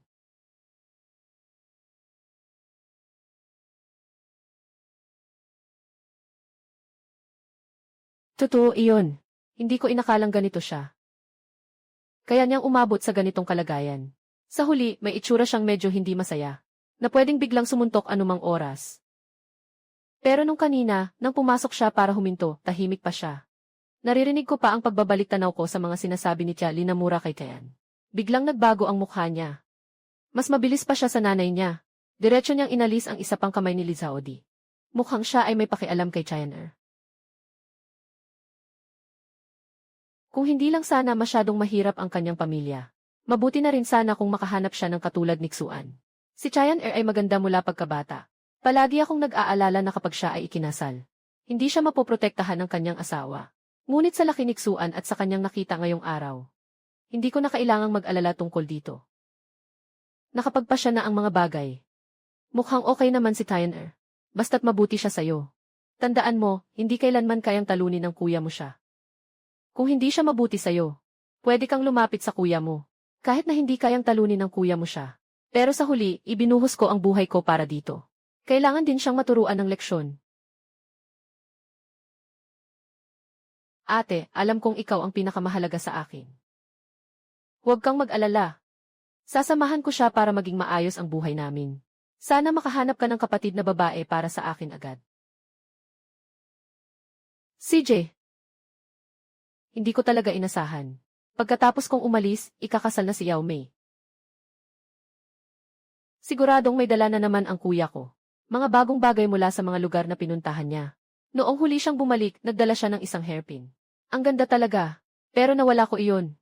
Speaker 1: Totoo iyon. Hindi ko inakalang ganito siya. Kaya niyang umabot sa ganitong kalagayan. Sa huli, may itsura siyang medyo hindi masaya, na pwedeng biglang sumuntok anumang oras. Pero nung kanina, nang pumasok siya para huminto, tahimik pa siya. Naririnig ko pa ang pagbabalik tanaw ko sa mga sinasabi ni Tia Linamura kay Tayan. Biglang nagbago ang mukha niya. Mas mabilis pa siya sa nanay niya. Diretso niyang inalis ang isa pang kamay ni Lizaodi. Mukhang siya ay may pakialam kay Chayaner. Kung hindi lang sana masyadong mahirap ang kanyang pamilya, mabuti na rin sana kung makahanap siya ng katulad ni Ksuan. Si Chayan ay maganda mula pagkabata. Palagi akong nag-aalala na kapag siya ay ikinasal, hindi siya mapoprotektahan ng kanyang asawa. Ngunit sa laki ni Ksuan at sa kanyang nakita ngayong araw, hindi ko na kailangang mag-alala tungkol dito. Nakapagpasya na ang mga bagay. Mukhang okay naman si Chayan basta't mabuti siya sa'yo. Tandaan mo, hindi kailanman kayang talunin ng kuya mo siya. Kung hindi siya mabuti sa'yo, pwede kang lumapit sa kuya mo. Kahit na hindi kayang talunin ng kuya mo siya. Pero sa huli, ibinuhos ko ang buhay ko para dito. Kailangan din siyang maturuan ng leksyon. Ate, alam kong ikaw ang pinakamahalaga sa akin. Huwag kang mag-alala. Sasamahan ko siya para maging maayos ang buhay namin. Sana makahanap ka ng kapatid na babae para sa akin agad. CJ. Hindi ko talaga inasahan. Pagkatapos kong umalis, ikakasal na si Yao Mei. Siguradong may dala na naman ang kuya ko. Mga bagong bagay mula sa mga lugar na pinuntahan niya. Noong huli siyang bumalik, nagdala siya ng isang hairpin. Ang ganda talaga. Pero nawala ko iyon.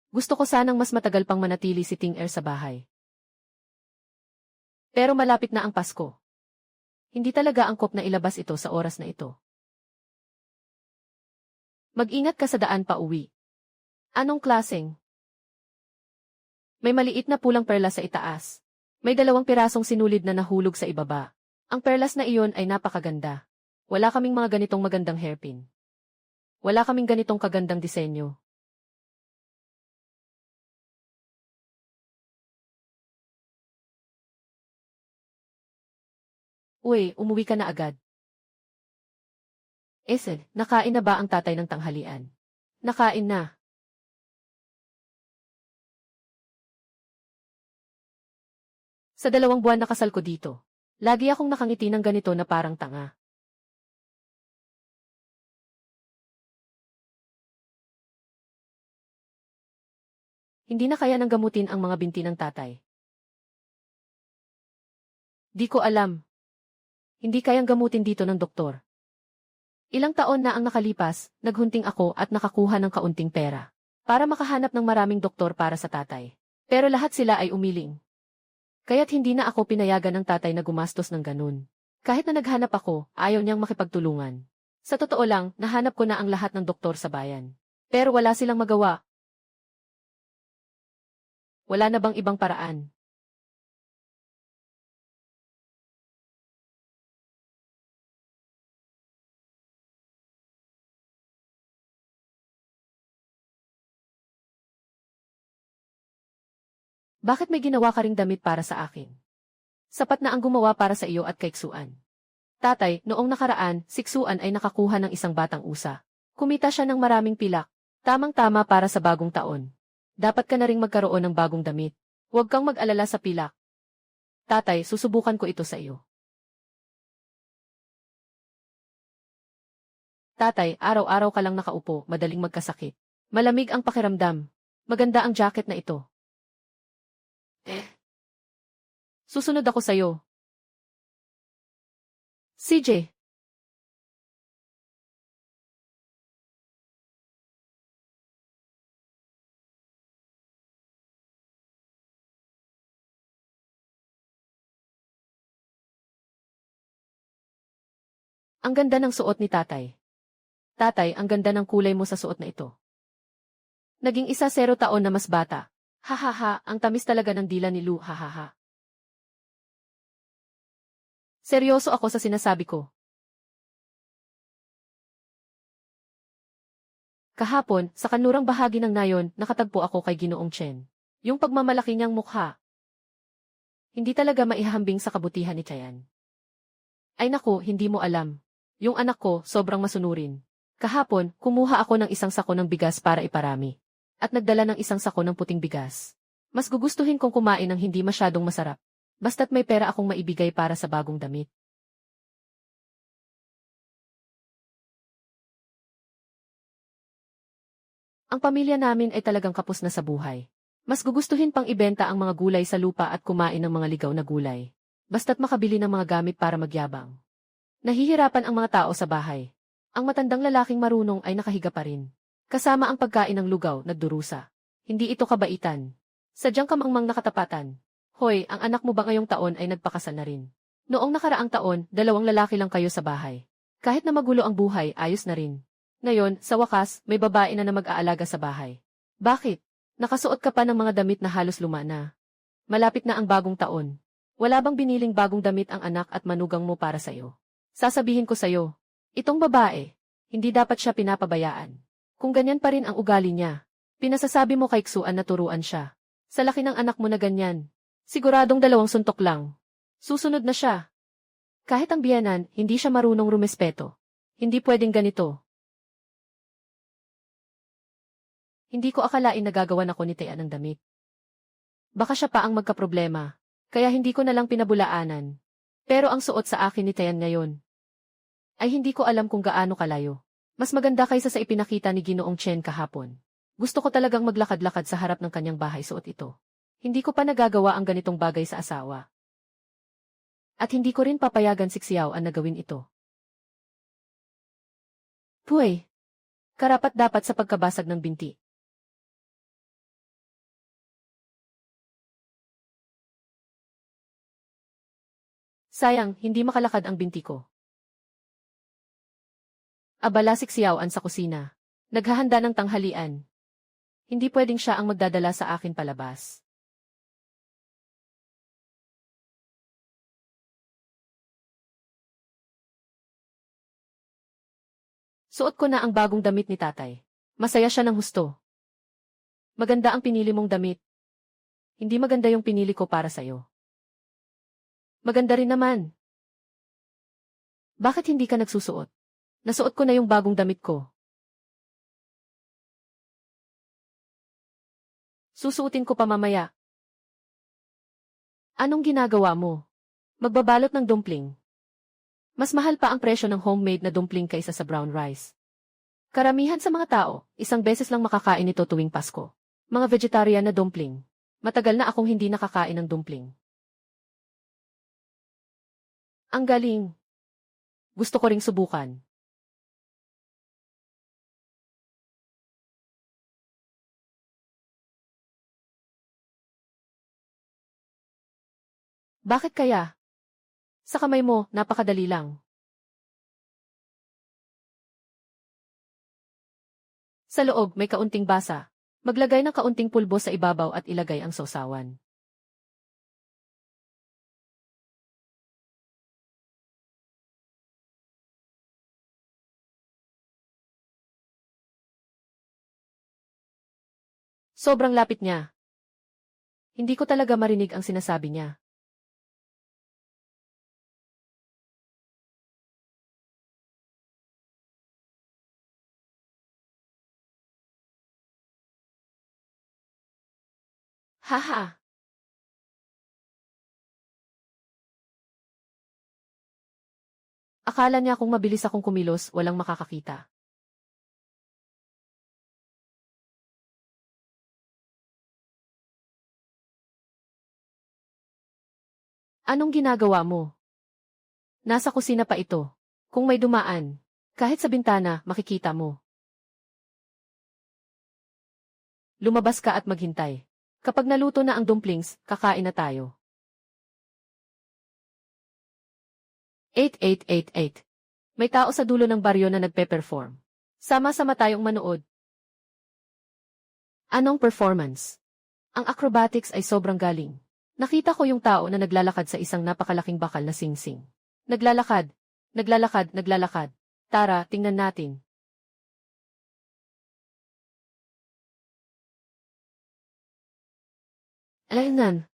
Speaker 1: Gusto ko sanang mas matagal pang manatili si Ting Er sa bahay. Pero malapit na ang Pasko. Hindi talaga angkop na ilabas ito sa oras na ito. Mag-ingat ka sa daan pa uwi. Anong klaseng? May maliit na pulang perlas sa itaas. May 2 pirasong sinulid na nahulog sa ibaba. Ang perlas na iyon ay napakaganda. Wala kaming mga ganitong magandang hairpin. Wala kaming ganitong kagandang disenyo. Uy, umuwi ka na agad. Esel, nakain na ba ang tatay ng tanghalian? Nakain na. Sa 2 buwan na kasal ko dito, lagi akong nakangiti ng ganito na parang tanga. Hindi na kaya nang gamutin ang mga binti ng tatay. Di ko alam. Hindi kayang gamutin dito ng doktor. Ilang taon na ang nakalipas, naghunting ako at nakakuha ng kaunting pera para makahanap ng maraming doktor para sa tatay. Pero lahat sila ay umiling. Kaya't hindi na ako pinayagan ng tatay na gumastos ng ganun. Kahit na naghanap ako, ayaw niyang makipagtulungan. Sa totoo lang, nahanap ko na ang lahat ng doktor sa bayan. Pero wala silang magawa. Wala na bang ibang paraan? Bakit may ginawa ka ring damit para sa akin? Sapat na ang gumawa para sa iyo at kay Xuan. Tatay, noong nakaraan, si Xuan ay nakakuha ng isang batang usa. Kumita siya ng maraming pilak. Tamang-tama para sa bagong taon. Dapat ka na ring magkaroon ng bagong damit. Huwag kang mag-alala sa pilak. Tatay, susubukan ko ito sa iyo. Tatay, araw-araw ka lang nakaupo, madaling magkasakit. Malamig ang pakiramdam. Maganda ang jacket na ito. Susunod ako sa'yo. CJ. Ang ganda ng suot ni tatay. Tatay, ang ganda ng kulay mo sa suot na ito. Naging 0 taon na mas bata. Hahaha, ang tamis talaga ng dila ni Lu, hahaha. Seryoso ako sa sinasabi ko. Kahapon, sa kanlurang bahagi ng nayon, nakatagpo ako kay Ginoong Chen. Yung pagmamalaki niyang mukha. Hindi talaga maihahambing sa kabutihan ni Chayan. Ay naku, hindi mo alam. Yung anak ko, sobrang masunurin. Kahapon, kumuha ako ng 1 sako ng bigas para iparami. At nagdala ng 1 sako ng puting bigas. Mas gugustuhin kong kumain ng hindi masyadong masarap. Basta't may pera akong maibigay para sa bagong damit. Ang pamilya namin ay talagang kapos na sa buhay. Mas gugustuhin pang ibenta ang mga gulay sa lupa at kumain ng mga ligaw na gulay. Basta't makabili ng mga gamit para magyabang. Nahihirapan ang mga tao sa bahay. Ang matandang lalaking marunong ay nakahiga pa rin. Kasama ang pagkain ng lugaw, nagdurusa. Hindi ito kabaitan. Sadyang kamangmang nakatapatan. Hoy, ang anak mo ba ngayong taon ay nagpakasal na rin? Noong nakaraang taon, 2 lalaki lang kayo sa bahay. Kahit na magulo ang buhay, ayos na rin. Ngayon, sa wakas, may babae na mag-aalaga sa bahay. Bakit? Nakasuot ka pa ng mga damit na halos luma na. Malapit na ang bagong taon. Wala bang biniling bagong damit ang anak at manugang mo para sa'yo? Sasabihin ko sa'yo, itong babae, hindi dapat siya pinapabayaan. Kung ganyan pa rin ang ugali niya, pinasasabi mo kay Xuan na turuan siya. Sa laki ng anak mo na ganyan. Siguradong 2 suntok lang. Susunod na siya. Kahit ang biyenan, hindi siya marunong rumespeto. Hindi pwedeng ganito. Hindi ko akalain nagagawan ako ni Tea ng damit. Baka siya pa ang magkaproblema. Kaya hindi ko na lang pinabulaanan. Pero ang suot sa akin ni Tean ngayon ay hindi ko alam kung gaano kalayo. Mas maganda kaysa sa ipinakita ni Ginoong Chen kahapon. Gusto ko talagang maglakad-lakad sa harap ng kanyang bahay suot ito. Hindi ko pa nagagawa ang ganitong bagay sa asawa. At hindi ko rin papayagan si Xiao An na gawin ito. Puy! Karapat-dapat sa pagkabasag ng binti. Sayang, hindi makalakad ang binti ko. Abala si Xiao An sa kusina. Naghahanda ng tanghalian. Hindi pwedeng siya ang magdadala sa akin palabas. Suot ko na ang bagong damit ni tatay. Masaya siya ng husto. Maganda ang pinili mong damit. Hindi maganda yung pinili ko para sa'yo. Maganda rin naman. Bakit hindi ka nagsusuot? Nasuot ko na yung bagong damit ko. Susuotin ko pa mamaya. Anong ginagawa mo? Magbabalot ng dumpling. Mas mahal pa ang presyo ng homemade na dumpling kaysa sa brown rice. Karamihan sa mga tao, isang beses lang makakain ito tuwing Pasko. Mga vegetarian na dumpling. Matagal na akong hindi nakakain ng dumpling. Ang galing. Gusto ko ring subukan. Bakit kaya? Sa kamay mo, napakadali lang. Sa loob, may kaunting basa. Maglagay ng kaunting pulbo sa ibabaw at ilagay ang sausawan. Sobrang lapit niya. Hindi ko talaga marinig ang sinasabi niya. Haha! Akala niya kung mabilis akong kumilos, walang makakakita. Anong ginagawa mo? Nasa kusina pa ito. Kung may dumaan, kahit sa bintana, makikita mo. Lumabas ka at maghintay. Kapag naluto na ang dumplings, kakain na tayo. 8888. May tao sa dulo ng baryo na nagpe-perform. Sama-sama tayong manood. Anong performance? Ang acrobatics ay sobrang galing. Nakita ko yung tao na naglalakad sa isang napakalaking bakal na singsing. Naglalakad, naglalakad, naglalakad. Tara, tingnan natin. Alaynan.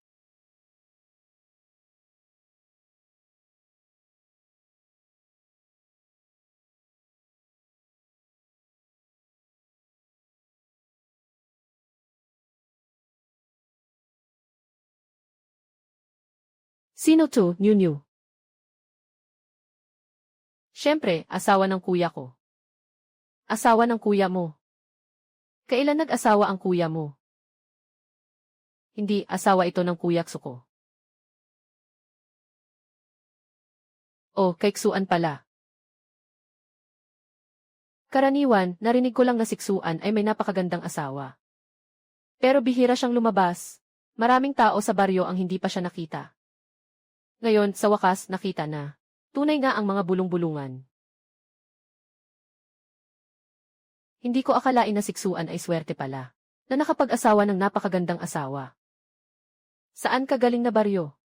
Speaker 1: Sino to, New? Siyempre, asawa ng kuya ko. Asawa ng kuya mo. Kailan nag-asawa ang kuya mo? Hindi, asawa ito ng kuya ko. Oh, kay Ksuan pala. Karaniwan, narinig ko lang na si Ksuan ay may napakagandang asawa. Pero bihira siyang lumabas. Maraming tao sa baryo ang hindi pa siya nakita. Ngayon, sa wakas, nakita na. Tunay nga ang mga bulong-bulungan. Hindi ko akalain na si Ksuan ay swerte pala. Na nakapag-asawa ng napakagandang asawa. Saan ka galing na baryo?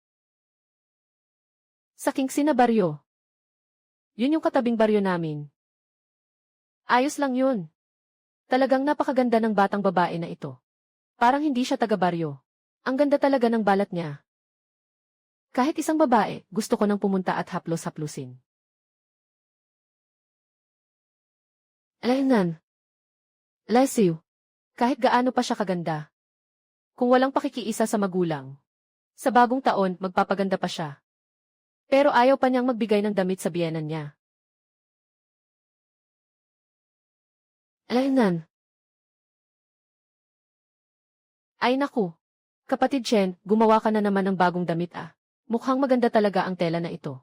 Speaker 1: Sa Kingsi na baryo. Yun yung katabing baryo namin. Ayos lang yun. Talagang napakaganda ng batang babae na ito. Parang hindi siya taga-baryo. Ang ganda talaga ng balat niya. Kahit isang babae, gusto ko nang pumunta at haplos-haplusin. Alaynan. Lesiw. Kahit gaano pa siya kaganda. Kung walang pakikiisa sa magulang. Sa bagong taon, magpapaganda pa siya. Pero ayaw pa niyang magbigay ng damit sa biyenan niya. Alaynan. Ay naku. Kapatid Chen, gumawa ka na naman ng bagong damit ah. Mukhang maganda talaga ang tela na ito.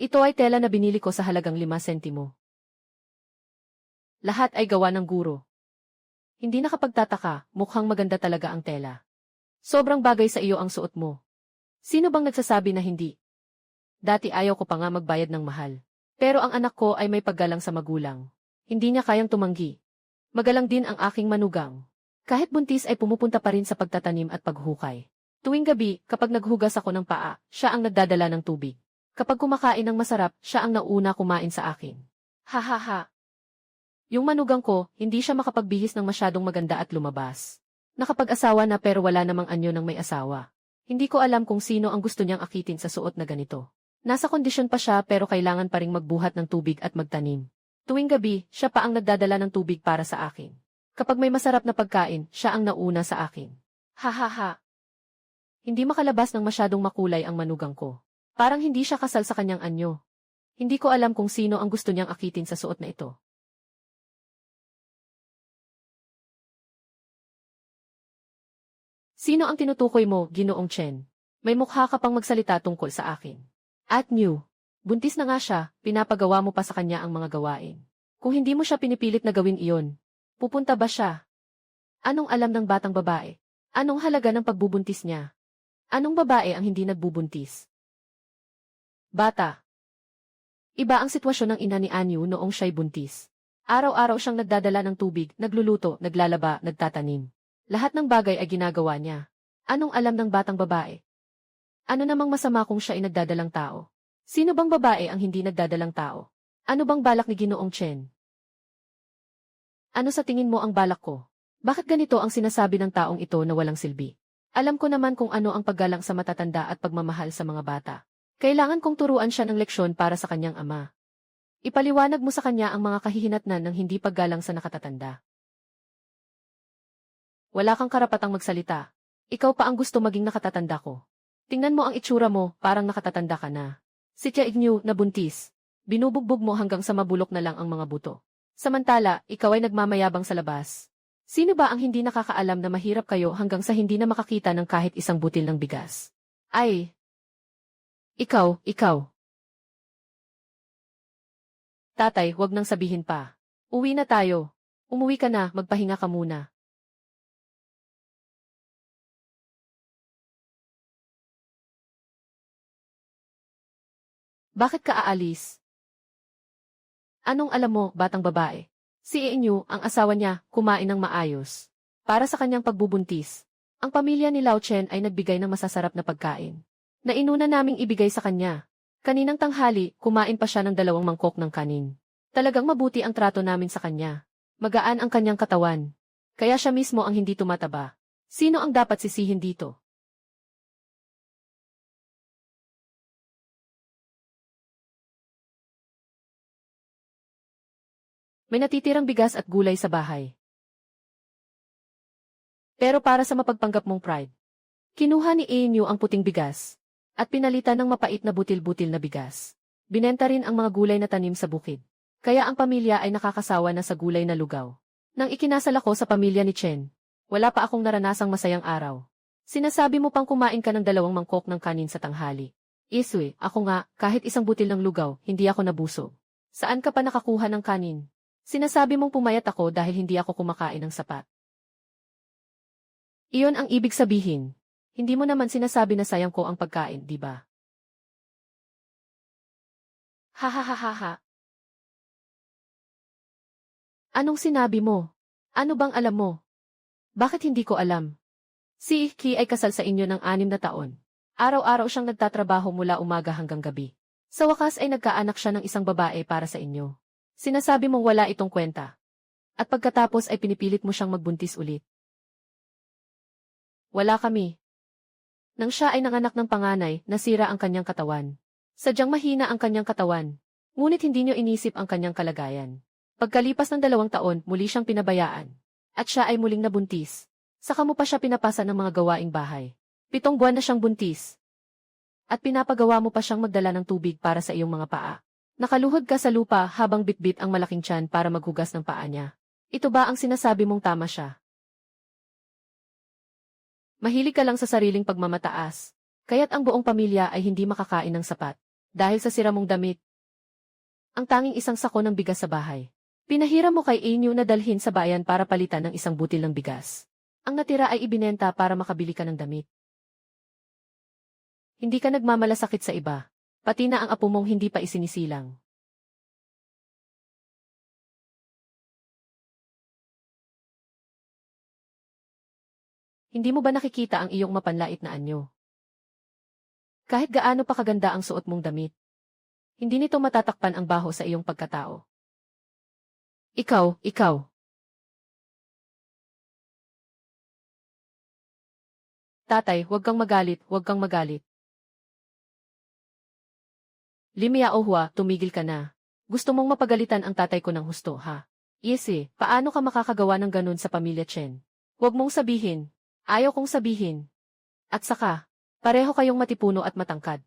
Speaker 1: Ito ay tela na binili ko sa halagang 5 sentimo. Lahat ay gawa ng guro. Hindi nakapagtataka, mukhang maganda talaga ang tela. Sobrang bagay sa iyo ang suot mo. Sino bang nagsasabi na hindi? Dati ayaw ko pa nga magbayad ng mahal. Pero ang anak ko ay may paggalang sa magulang. Hindi niya kayang tumanggi. Magalang din ang aking manugang. Kahit buntis ay pumupunta pa rin sa pagtatanim at paghukay. Tuwing gabi, kapag naghugas ako ng paa, siya ang nagdadala ng tubig. Kapag kumakain ng masarap, siya ang nauna kumain sa akin. Ha ha ha. Yung manugang ko, hindi siya makapagbihis ng masyadong maganda at lumabas. Nakapag-asawa na pero wala namang anyo ng may asawa. Hindi ko alam kung sino ang gusto niyang akitin sa suot na ganito. Nasa kondisyon pa siya pero kailangan pa ring magbuhat ng tubig at magtanim. Tuwing gabi, siya pa ang nagdadala ng tubig para sa akin. Kapag may masarap na pagkain, siya ang nauna sa akin. Ha ha ha. Hindi makalabas ng masyadong makulay ang manugang ko. Parang hindi siya kasal sa kanyang anyo. Hindi ko alam kung sino ang gusto niyang akitin sa suot na ito. Sino ang tinutukoy mo, Ginoong Chen? May mukha ka pang magsalita tungkol sa akin. At new. Buntis na nga siya, pinapagawa mo pa sa kanya ang mga gawain. Kung hindi mo siya pinipilit na gawin iyon, pupunta ba siya? Anong alam ng batang babae? Anong halaga ng pagbubuntis niya? Anong babae ang hindi nagbubuntis? Bata. Iba ang sitwasyon ng ina ni Anyu noong siya'y buntis. Araw-araw siyang nagdadala ng tubig, nagluluto, naglalaba, nagtatanim. Lahat ng bagay ay ginagawa niya. Anong alam ng batang babae? Ano namang masama kung siya ay nagdadalang tao? Sino bang babae ang hindi nagdadalang tao? Ano bang balak ni Ginoong Chen? Ano sa tingin mo ang balak ko? Bakit ganito ang sinasabi ng taong ito na walang silbi? Alam ko naman kung ano ang paggalang sa matatanda at pagmamahal sa mga bata. Kailangan kong turuan siya ng leksyon para sa kanyang ama. Ipaliwanag mo sa kanya ang mga kahihinatnan ng hindi paggalang sa nakatatanda. Wala kang karapatang magsalita. Ikaw pa ang gusto maging nakatatanda ko. Tingnan mo ang itsura mo, parang nakatatanda ka na. Si Tia Ignew na buntis. Binubugbog mo hanggang sa mabulok na lang ang mga buto. Samantala, ikaw ay nagmamayabang sa labas. Sino ba ang hindi nakakaalam na mahirap kayo hanggang sa hindi na makakita ng kahit isang butil ng bigas? Ay! Ikaw. Tatay, wag nang sabihin pa. Uwi na tayo. Umuwi ka na, magpahinga ka muna. Bakit ka aalis? Anong alam mo, batang babae? Si Inyo, ang asawa niya, kumain ng maayos. Para sa kanyang pagbubuntis. Ang pamilya ni Lao Chen ay nagbigay ng masasarap na pagkain. Na inuna naming ibigay sa kanya. Kaninang tanghali, kumain pa siya ng 2 mangkok ng kanin. Talagang mabuti ang trato namin sa kanya. Magaan ang kanyang katawan. Kaya siya mismo ang hindi tumataba. Sino ang dapat sisihin dito? May natitirang bigas at gulay sa bahay. Pero para sa mapagpanggap mong pride, kinuha ni Inyo ang puting bigas at pinalitan ng mapait na butil-butil na bigas. Binenta rin ang mga gulay na tanim sa bukid. Kaya ang pamilya ay nakakasawa na sa gulay na lugaw. Nang ikinasal ako sa pamilya ni Chen, wala pa akong naranasang masayang araw. Sinasabi mo pang kumain ka ng 2 mangkok ng kanin sa tanghali. Iswe, ako nga, kahit isang butil ng lugaw, hindi ako nabusog. Saan ka pa nakakuha ng kanin? Sinasabi mong pumayat ako dahil hindi ako kumakain ng sapat. Iyon ang ibig sabihin. Hindi mo naman sinasabi na sayang ko ang pagkain, di ba? Ha ha ha ha ha. Anong sinabi mo? Ano bang alam mo? Bakit hindi ko alam? Si Ki ay kasal sa inyo ng 6 na taon. Araw-araw siyang nagtatrabaho mula umaga hanggang gabi. Sa wakas ay nagkaanak siya ng isang babae para sa inyo. Sinasabi mong wala itong kwenta. At pagkatapos ay pinipilit mo siyang magbuntis ulit. Wala kami. Nang siya ay nanganak ng panganay, nasira ang kanyang katawan. Sadyang mahina ang kanyang katawan. Ngunit hindi niyo inisip ang kanyang kalagayan. Pagkalipas ng 2 taon, muli siyang pinabayaan. At siya ay muling nabuntis. Saka mo pa siya pinapasa ng mga gawaing bahay. 7 buwan na siyang buntis. At pinapagawa mo pa siyang magdala ng tubig para sa iyong mga paa. Nakaluhod ka sa lupa habang bitbit ang malaking tiyan para maghugas ng paa niya. Ito ba ang sinasabi mong tama siya? Mahilig ka lang sa sariling pagmamataas, kaya't ang buong pamilya ay hindi makakain ng sapat. Dahil sa sira mong damit, ang tanging isang sako ng bigas sa bahay. Pinahiram mo kay Inyo na dalhin sa bayan para palitan ng isang butil ng bigas. Ang natira ay ibinenta para makabili ka ng damit. Hindi ka nagmamalasakit sa iba, pati na ang apo mong hindi pa isinisilang. Hindi mo ba nakikita ang iyong mapanlait na anyo? Kahit gaano pa kaganda ang suot mong damit, hindi nito matatakpan ang baho sa iyong pagkatao. Ikaw. Tatay, huwag kang magalit, huwag kang magalit. Limia Ohua, tumigil ka na. Gusto mong mapagalitan ang tatay ko ng husto, ha? Yes paano ka makakagawa ng ganun sa pamilya Chen? Huwag mong sabihin. Ayaw kong sabihin. At saka, pareho kayong matipuno at matangkad.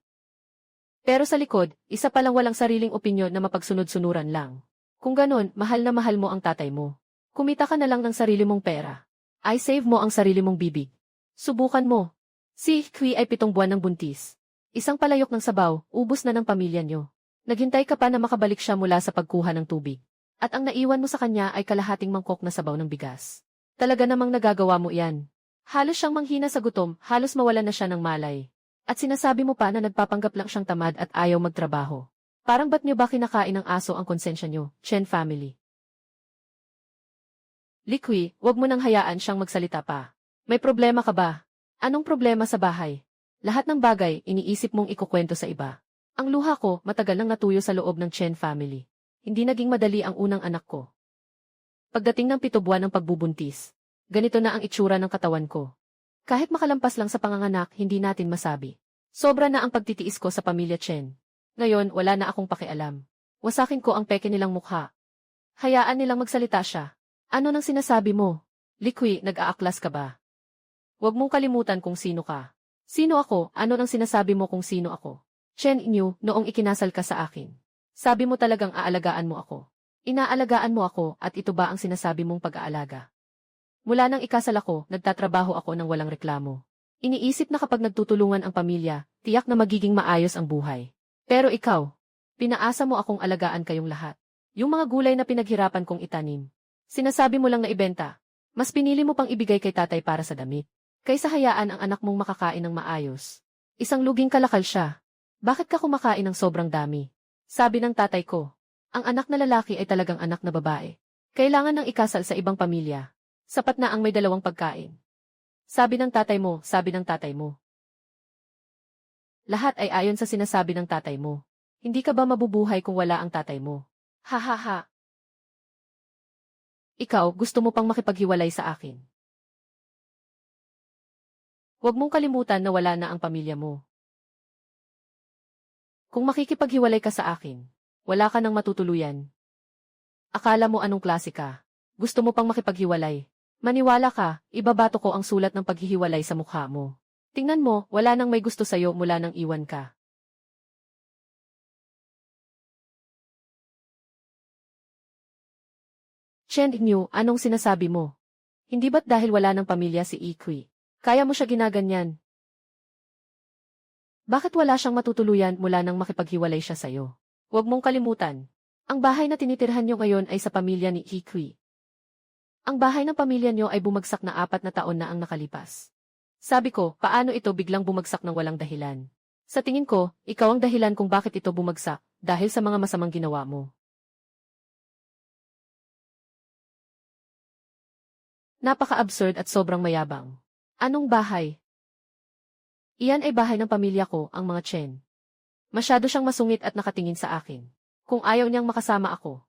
Speaker 1: Pero sa likod, isa palang walang sariling opinyon na mapagsunod-sunuran lang. Kung ganun, mahal na mahal mo ang tatay mo. Kumita ka na lang ng sarili mong pera. Ay save mo ang sarili mong bibig. Subukan mo. Si Kui ay 7 buwan ng buntis. Isang palayok ng sabaw, ubos na ng pamilya nyo. Naghintay ka pa na makabalik siya mula sa pagkuha ng tubig. At ang naiwan mo sa kanya ay kalahating mangkok na sabaw ng bigas. Talaga namang nagagawa mo yan. Halos siyang manghina sa gutom, halos mawalan na siya ng malay. At sinasabi mo pa na nagpapanggap lang siyang tamad at ayaw magtrabaho. Parang ba't niyo ba kinakain ng aso ang konsensya niyo, Chen family? Likwi, wag mo nang hayaan siyang magsalita pa. May problema ka ba? Anong problema sa bahay? Lahat ng bagay, iniisip mong ikukwento sa iba. Ang luha ko, matagal nang natuyo sa loob ng Chen family. Hindi naging madali ang unang anak ko. Pagdating ng 7 buwan ng pagbubuntis, ganito na ang itsura ng katawan ko. Kahit makalampas lang sa panganganak, hindi natin masabi. Sobra na ang pagtitiis ko sa pamilya Chen. Ngayon, wala na akong pakialam. Wasakin ko ang peke nilang mukha. Hayaan nilang magsalita siya. Ano nang sinasabi mo? Likwi, nag-aaklas ka ba? Huwag mong kalimutan kung sino ka. Sino ako? Ano nang sinasabi mo kung sino ako? Chen Inyo, noong ikinasal ka sa akin. Sabi mo talagang aalagaan mo ako. Inaalagaan mo ako at ito ba ang sinasabi mong pag-aalaga? Mula nang ikasal ako, nagtatrabaho ako ng walang reklamo. Iniisip na kapag nagtutulungan ang pamilya, tiyak na magiging maayos ang buhay. Pero ikaw, pinaasa mo akong alagaan kayong lahat. Yung mga gulay na pinaghirapan kong itanim. Sinasabi mo lang na ibenta. Mas pinili mo pang ibigay kay tatay para sa damit. Kaysa hayaan ang anak mong makakain ng maayos. Isang luging kalakal siya. Bakit ka kumakain ng sobrang dami? Sabi ng tatay ko, ang anak na lalaki ay talagang anak na babae. Kailangan ng ikasal sa ibang pamilya. Sapat na ang may 2 pagkain. Sabi ng tatay mo, sabi ng tatay mo. Lahat ay ayon sa sinasabi ng tatay mo. Hindi ka ba mabubuhay kung wala ang tatay mo? Ha ha ha. Ikaw, gusto mo pang makipaghiwalay sa akin. Huwag mong kalimutan na wala na ang pamilya mo. Kung makikipaghiwalay ka sa akin, wala ka nang matutuluyan. Akala mo anong klase ka? Gusto mo pang makipaghiwalay? Maniwala ka, ibabato ko ang sulat ng paghihiwalay sa mukha mo. Tingnan mo, wala nang may gusto sa'yo mula nang iwan ka. Chen Inyo, anong sinasabi mo? Hindi ba't dahil wala ng pamilya si Ikui? Kaya mo siya ginaganyan? Bakit wala siyang matutuluyan mula nang makipaghiwalay siya sa'yo? Huwag mong kalimutan. Ang bahay na tinitirhan niyo ngayon ay sa pamilya ni Ikui. Ang bahay ng pamilya niyo ay bumagsak na 4 na taon na ang nakalipas. Sabi ko, paano ito biglang bumagsak ng walang dahilan? Sa tingin ko, ikaw ang dahilan kung bakit ito bumagsak, dahil sa mga masamang ginawa mo. Napaka-absurd at sobrang mayabang. Anong bahay? Iyan ay bahay ng pamilya ko, ang mga Chen. Masyado siyang masungit at nakatingin sa akin. Kung ayaw niyang makasama ako,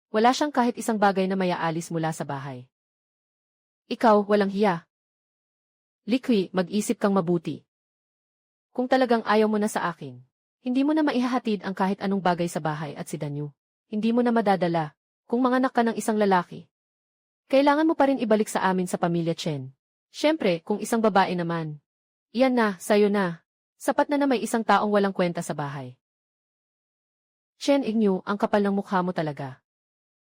Speaker 1: wala siyang kahit isang bagay na mayaalis mula sa bahay. Ikaw, walang hiya. Likwi, mag-isip kang mabuti. Kung talagang ayaw mo na sa akin, hindi mo na maihahatid ang kahit anong bagay sa bahay at si Danyu. Hindi mo na madadala. Kung manganak ka ng isang lalaki, kailangan mo pa rin ibalik sa amin sa pamilya Chen. Siyempre, kung isang babae naman, iyan na, sayo na. Sapat na may isang taong walang kwenta sa bahay. Chen Inyo, ang kapal ng mukha mo talaga.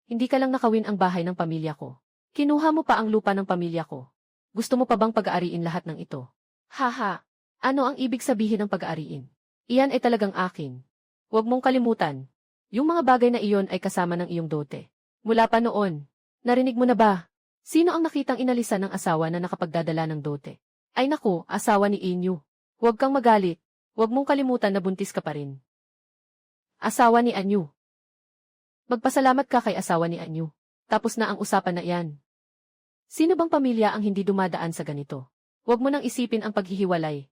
Speaker 1: Hindi ka lang nakawin ang bahay ng pamilya ko. Kinuha mo pa ang lupa ng pamilya ko. Gusto mo pa bang pag-aariin lahat ng ito? Haha! Ano ang ibig sabihin ng pag-aariin? Iyan ay talagang akin. Huwag mong kalimutan. Yung mga bagay na iyon ay kasama ng iyong dote. Mula pa noon. Narinig mo na ba? Sino ang nakitang inalisan ng asawa na nakapagdadala ng dote? Ay naku, asawa ni Inyo. Huwag kang magalit. Huwag mong kalimutan na buntis ka pa rin. Asawa ni Anyu. Magpasalamat ka kay asawa ni Anyu. Tapos na ang usapan na iyan. Sino bang pamilya ang hindi dumadaan sa ganito? Huwag mo nang isipin ang paghihiwalay.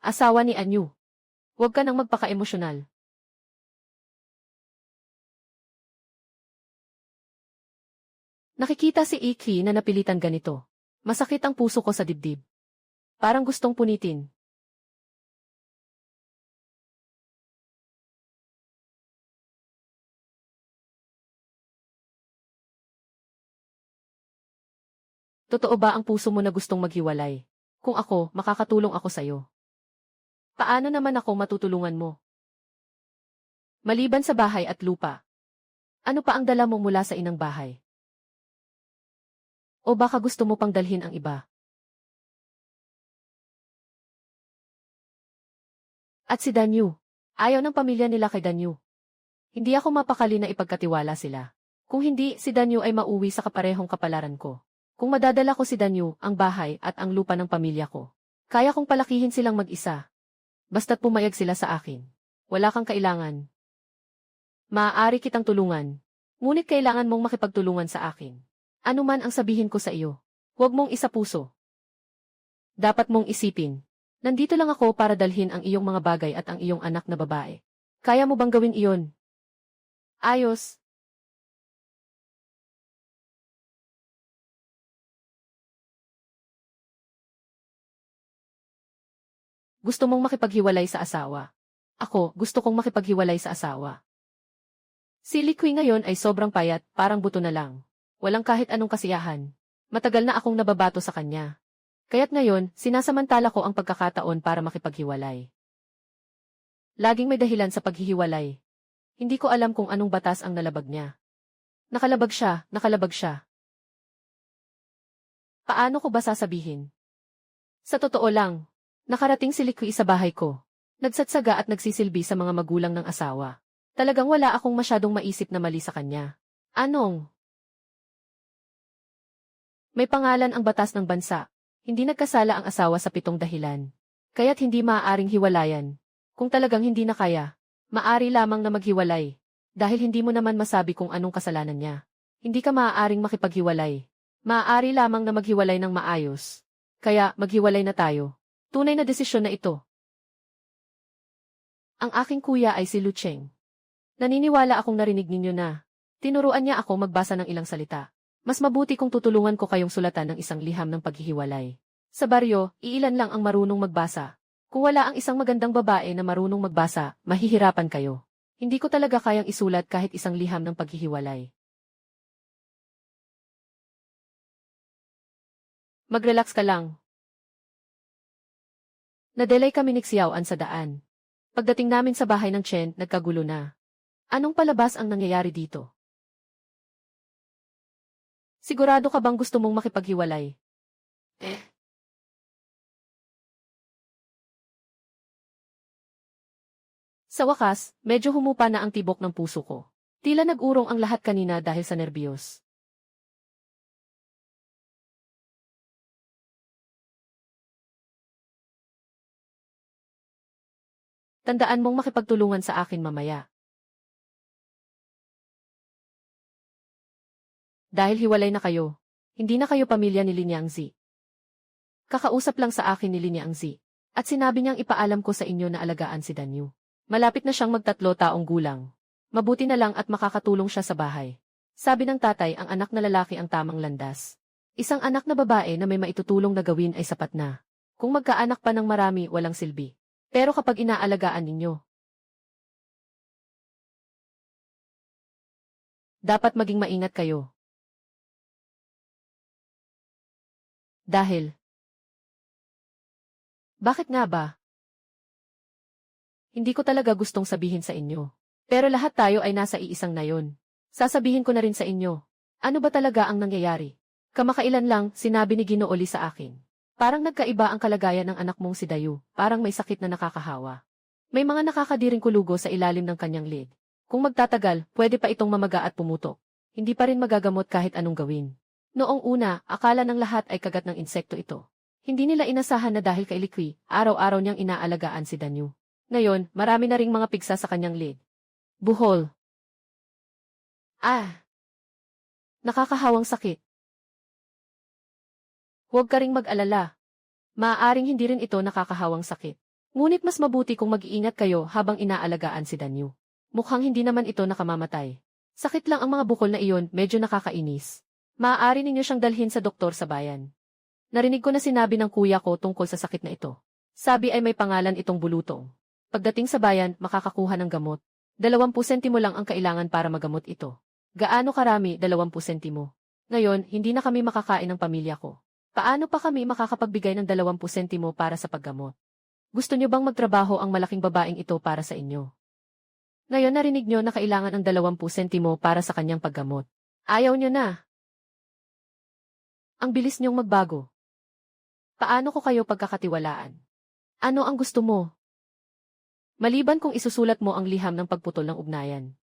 Speaker 1: Asawa ni Anyu. Huwag ka nang magpaka-emosyonal. Nakikita si Iki na napilitan ganito. Masakit ang puso ko sa dibdib. Parang gustong punitin. Totoo ba ang puso mo na gustong maghiwalay? Kung ako, makakatulong ako sa'yo. Paano naman ako matutulungan mo? Maliban sa bahay at lupa. Ano pa ang dala mo mula sa inang bahay? O baka gusto mo pang dalhin ang iba? At si Danyu. Ayaw ng pamilya nila kay Danyu. Hindi ako mapakali na ipagkatiwala sila. Kung hindi, si Danyu ay mauwi sa kaparehong kapalaran ko. Kung madadala ko si Danyu, ang bahay at ang lupa ng pamilya ko, kaya kong palakihin silang mag-isa. Basta't pumayag sila sa akin. Wala kang kailangan. Maaari kitang tulungan. Ngunit kailangan mong makipagtulungan sa akin. Ano man ang sabihin ko sa iyo, huwag mong isapuso. Dapat mong isipin. Nandito lang ako para dalhin ang iyong mga bagay at ang iyong anak na babae. Kaya mo bang gawin iyon? Ayos. Gusto mong makipaghiwalay sa asawa. Ako, gusto kong makipaghiwalay sa asawa. Si Likui ngayon ay sobrang payat, parang buto na lang. Walang kahit anong kasiyahan. Matagal na akong nababato sa kanya. Kaya't ngayon, sinasamantala ko ang pagkakataon para makipaghiwalay. Laging may dahilan sa paghihiwalay. Hindi ko alam kung anong batas ang nalabag niya. Nakalabag siya, nakalabag siya. Paano ko ba sasabihin? Sa totoo lang, nakarating si Likui sa bahay ko. Nagsatsaga at nagsisilbi sa mga magulang ng asawa. Talagang wala akong masyadong maisip na mali sa kanya. Anong? May pangalan ang batas ng bansa. Hindi nagkasala ang asawa sa 7 dahilan. Kaya't hindi maaaring hiwalayan. Kung talagang hindi na kaya, maaari lamang na maghiwalay. Dahil hindi mo naman masabi kung anong kasalanan niya. Hindi ka maaaring makipaghiwalay. Maaari lamang na maghiwalay ng maayos. Kaya, maghiwalay na tayo. Tunay na desisyon na ito. Ang aking kuya ay si Lu Cheng. Naniniwala akong narinig ninyo na. Tinuruan niya ako magbasa ng ilang salita. Mas mabuti kung tutulungan ko kayong sulatan ng isang liham ng paghihiwalay. Sa baryo, iilan lang ang marunong magbasa. Kung wala ang isang magandang babae na marunong magbasa, mahihirapan kayo. Hindi ko talaga kayang isulat kahit isang liham ng paghihiwalay. Mag-relax ka lang. Nadelay kami ni Xiaoan sa daan. Pagdating namin sa bahay ng Chen, nagkagulo na. Anong palabas ang nangyayari dito? Sigurado ka bang gusto mong makipaghiwalay? Sa wakas, medyo humupa na ang tibok ng puso ko. Tila nag-urong ang lahat kanina dahil sa nerbiyos. Tandaan mong makipagtulungan sa akin mamaya. Dahil hiwalay na kayo, hindi na kayo pamilya ni Linyangzi. Kakausap lang sa akin ni Linyangzi. At sinabi niyang ipaalam ko sa inyo na alagaan si Danyu. Malapit na siyang mag-3 taong gulang. Mabuti na lang at makakatulong siya sa bahay. Sabi ng tatay ang anak na lalaki ang tamang landas. Isang anak na babae na may maitutulong na gawin ay sapat na. Kung magkaanak pa ng marami, walang silbi. Pero kapag inaalagaan ninyo, dapat maging maingat kayo. Dahil, bakit nga ba? Hindi ko talaga gustong sabihin sa inyo. Pero lahat tayo ay nasa iisang nayon. Sasabihin ko na rin sa inyo. Ano ba talaga ang nangyayari? Kamakailan lang, sinabi ni Ginoo Lee sa akin. Parang nagkaiba ang kalagayan ng anak mong si Dayu, parang may sakit na nakakahawa. May mga nakakadiring kulugo sa ilalim ng kanyang lid. Kung magtatagal, pwede pa itong mamaga at pumutok. Hindi pa rin magagamot kahit anong gawin. Noong una, akala ng lahat ay kagat ng insekto ito. Hindi nila inasahan na dahil kay Likwi, araw-araw niyang inaalagaan si Danyu. Ngayon, marami na ring mga pigsa sa kanyang lid. Buhol. Ah! Nakakahawang sakit. Huwag ka ring mag-alala. Maaaring hindi rin ito nakakahawang sakit. Ngunit mas mabuti kung mag-iingat kayo habang inaalagaan si Danyu. Mukhang hindi naman ito nakamamatay. Sakit lang ang mga bukol na iyon, medyo nakakainis. Maaari ninyo siyang dalhin sa doktor sa bayan. Narinig ko na sinabi ng kuya ko tungkol sa sakit na ito. Sabi ay may pangalan itong bulutong. Pagdating sa bayan, makakakuha ng gamot. 20 sentimo lang ang kailangan para magamot ito. Gaano karami? 20 sentimo. Ngayon, hindi na kami makakain ng pamilya ko. Paano pa kami makakapagbigay ng 20 sentimo para sa paggamot? Gusto niyo bang magtrabaho ang malaking babaeng ito para sa inyo? Ngayon narinig niyo na kailangan ang 20 sentimo para sa kanyang paggamot. Ayaw niyo na. Ang bilis niyong magbago. Paano ko kayo pagkakatiwalaan? Ano ang gusto mo? Maliban kung isusulat mo ang liham ng pagputol ng ugnayan.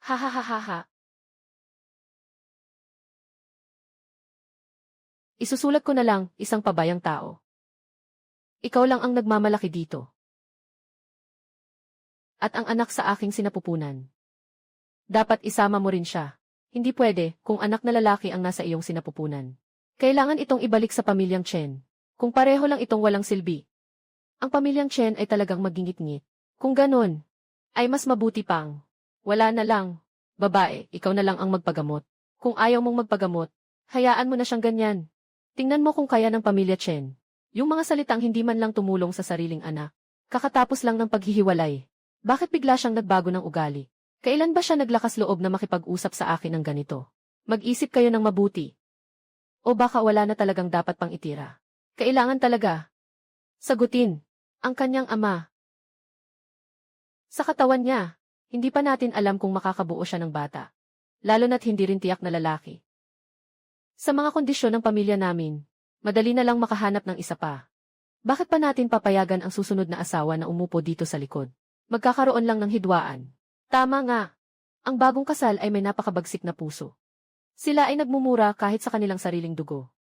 Speaker 1: Ha ha ha ha ha. Isusulat ko na lang, isang pabayang tao. Ikaw lang ang nagmamalaki dito. At ang anak sa aking sinapupunan. Dapat isama mo rin siya. Hindi pwede kung anak na lalaki ang nasa iyong sinapupunan. Kailangan itong ibalik sa pamilyang Chen. Kung pareho lang itong walang silbi. Ang pamilyang Chen ay talagang magingit-ngit. Kung ganun, ay mas mabuti pang. Wala na lang. Babae, ikaw na lang ang magpagamot. Kung ayaw mong magpagamot, hayaan mo na siyang ganyan. Tingnan mo kung kaya ng pamilya Chen. Yung mga salitang hindi man lang tumulong sa sariling anak. Kakatapos lang ng paghihiwalay. Bakit bigla siyang nagbago ng ugali? Kailan ba siya naglakas loob na makipag-usap sa akin ng ganito? Mag-isip kayo ng mabuti. O baka wala na talagang dapat pang itira. Kailangan talaga. Sagutin. Ang kanyang ama. Sa katawan niya, hindi pa natin alam kung makakabuo siya ng bata. Lalo na't hindi rin tiyak na lalaki. Sa mga kondisyon ng pamilya namin, madali na lang makahanap ng isa pa. Bakit pa natin papayagan ang susunod na asawa na umupo dito sa likod? Magkakaroon lang ng hidwaan. Tama nga. Ang bagong kasal ay may napakabagsik na puso. Sila ay nagmumura kahit sa kanilang sariling dugo.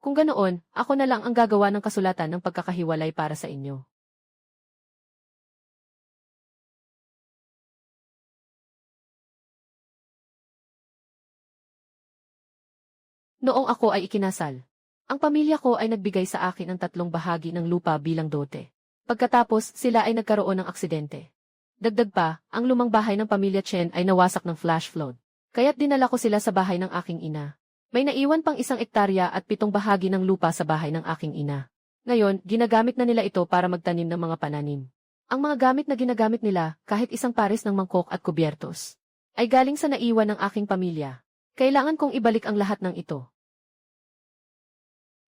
Speaker 1: Kung ganoon, ako na lang ang gagawa ng kasulatan ng pagkakahiwalay para sa inyo. Noong ako ay ikinasal, ang pamilya ko ay nagbigay sa akin ng 3 bahagi ng lupa bilang dote. Pagkatapos, sila ay nagkaroon ng aksidente. Dagdag pa, ang lumang bahay ng pamilya Chen ay nawasak ng flash flood. Kaya't dinala ko sila sa bahay ng aking ina. May naiwan pang 1 ektarya at 7 bahagi ng lupa sa bahay ng aking ina. Ngayon, ginagamit na nila ito para magtanim ng mga pananim. Ang mga gamit na ginagamit nila, kahit 1 pares ng mangkok at kubyertos, ay galing sa naiwan ng aking pamilya. Kailangan kong ibalik ang lahat ng ito.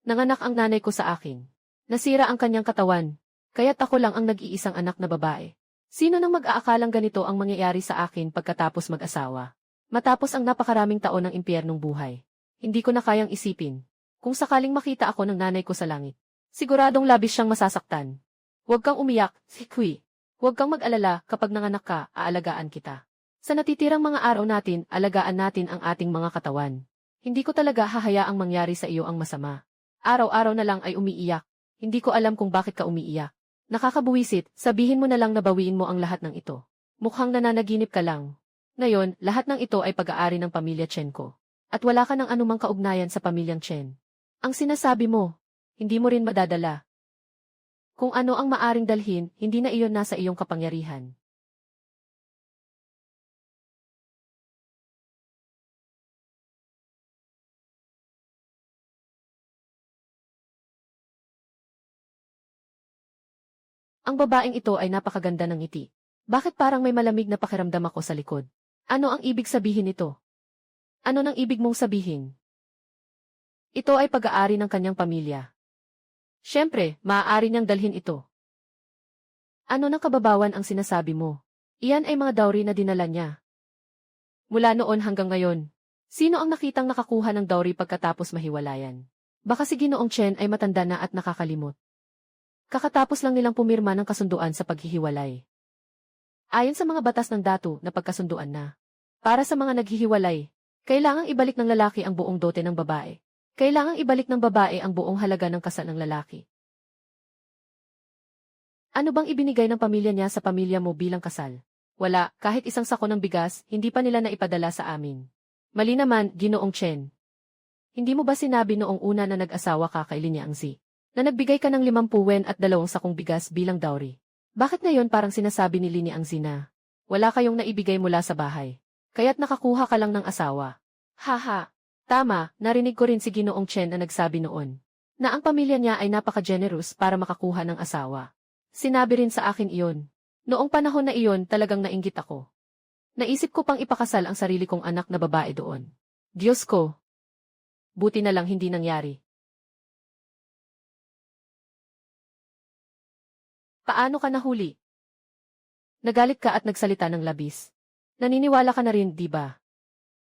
Speaker 1: Nanganak ang nanay ko sa akin. Nasira ang kanyang katawan, kaya't ako lang ang nag-iisang anak na babae. Sino nang mag-aakalang ganito ang mangyayari sa akin pagkatapos mag-asawa? Matapos ang napakaraming taon ng impyernong buhay. Hindi ko na kayang isipin. Kung sakaling makita ako ng nanay ko sa langit, siguradong labis siyang masasaktan. Huwag kang umiyak, si Kui. Huwag kang mag-alala, kapag nanganak ka, aalagaan kita. Sa natitirang mga araw natin, alagaan natin ang ating mga katawan. Hindi ko talaga hahayaang mangyari sa iyo ang masama. Araw-araw na lang ay umiiyak. Hindi ko alam kung bakit ka umiiyak. Nakakabuwisit, sabihin mo na lang na bawiin mo ang lahat ng ito. Mukhang nananaginip ka lang. Ngayon, lahat ng ito ay pag-aari ng pamilya Chen ko. At wala ka ng anumang kaugnayan sa pamilyang Chen. Ang sinasabi mo, hindi mo rin madadala. Kung ano ang maaring dalhin, hindi na iyon nasa iyong kapangyarihan. Ang babaeng ito ay napakaganda ng ngiti. Bakit parang may malamig na pakiramdam ako sa likod? Ano ang ibig sabihin nito? Ano nang ibig mong sabihin? Ito ay pag-aari ng kanyang pamilya. Siyempre, maaari niyang dalhin ito. Ano ng kababawan ang sinasabi mo? Iyan ay mga dowry na dinala niya. Mula noon hanggang ngayon, sino ang nakitang nakakuha ng dowry pagkatapos mahiwalayan? Baka si Ginoong Chen ay matanda na at nakakalimot. Kakatapos lang nilang pumirma ng kasunduan sa paghihiwalay. Ayon sa mga batas ng datu na pagkasunduan na, para sa mga naghihiwalay, kailangang ibalik ng lalaki ang buong dote ng babae. Kailangang ibalik ng babae ang buong halaga ng kasal ng lalaki. Ano bang ibinigay ng pamilya niya sa pamilya mo bilang kasal? Wala, kahit isang sako ng bigas, hindi pa nila naipadala sa amin. Mali naman, Ginoong Chen. Hindi mo ba sinabi noong una na nag-asawa ka kay Linya Angzi, na nagbigay ka ng 50 wen at 2 sakong bigas bilang dowry? Bakit ngayon parang sinasabi ni Linya Angzi na wala kayong naibigay mula sa bahay, kaya't nakakuha ka lang ng asawa? Haha. Tama, narinig ko rin si Ginoong Chen na nagsabi noon na ang pamilya niya ay napaka-generous para makakuha ng asawa. Sinabi rin sa akin iyon. Noong panahon na iyon talagang nainggit ako. Naisip ko pang ipakasal ang sarili kong anak na babae doon. Diyos ko! Buti na lang hindi nangyari. Paano ka nahuli? Nagalit ka at nagsalita ng labis. Naniniwala ka na rin, di ba?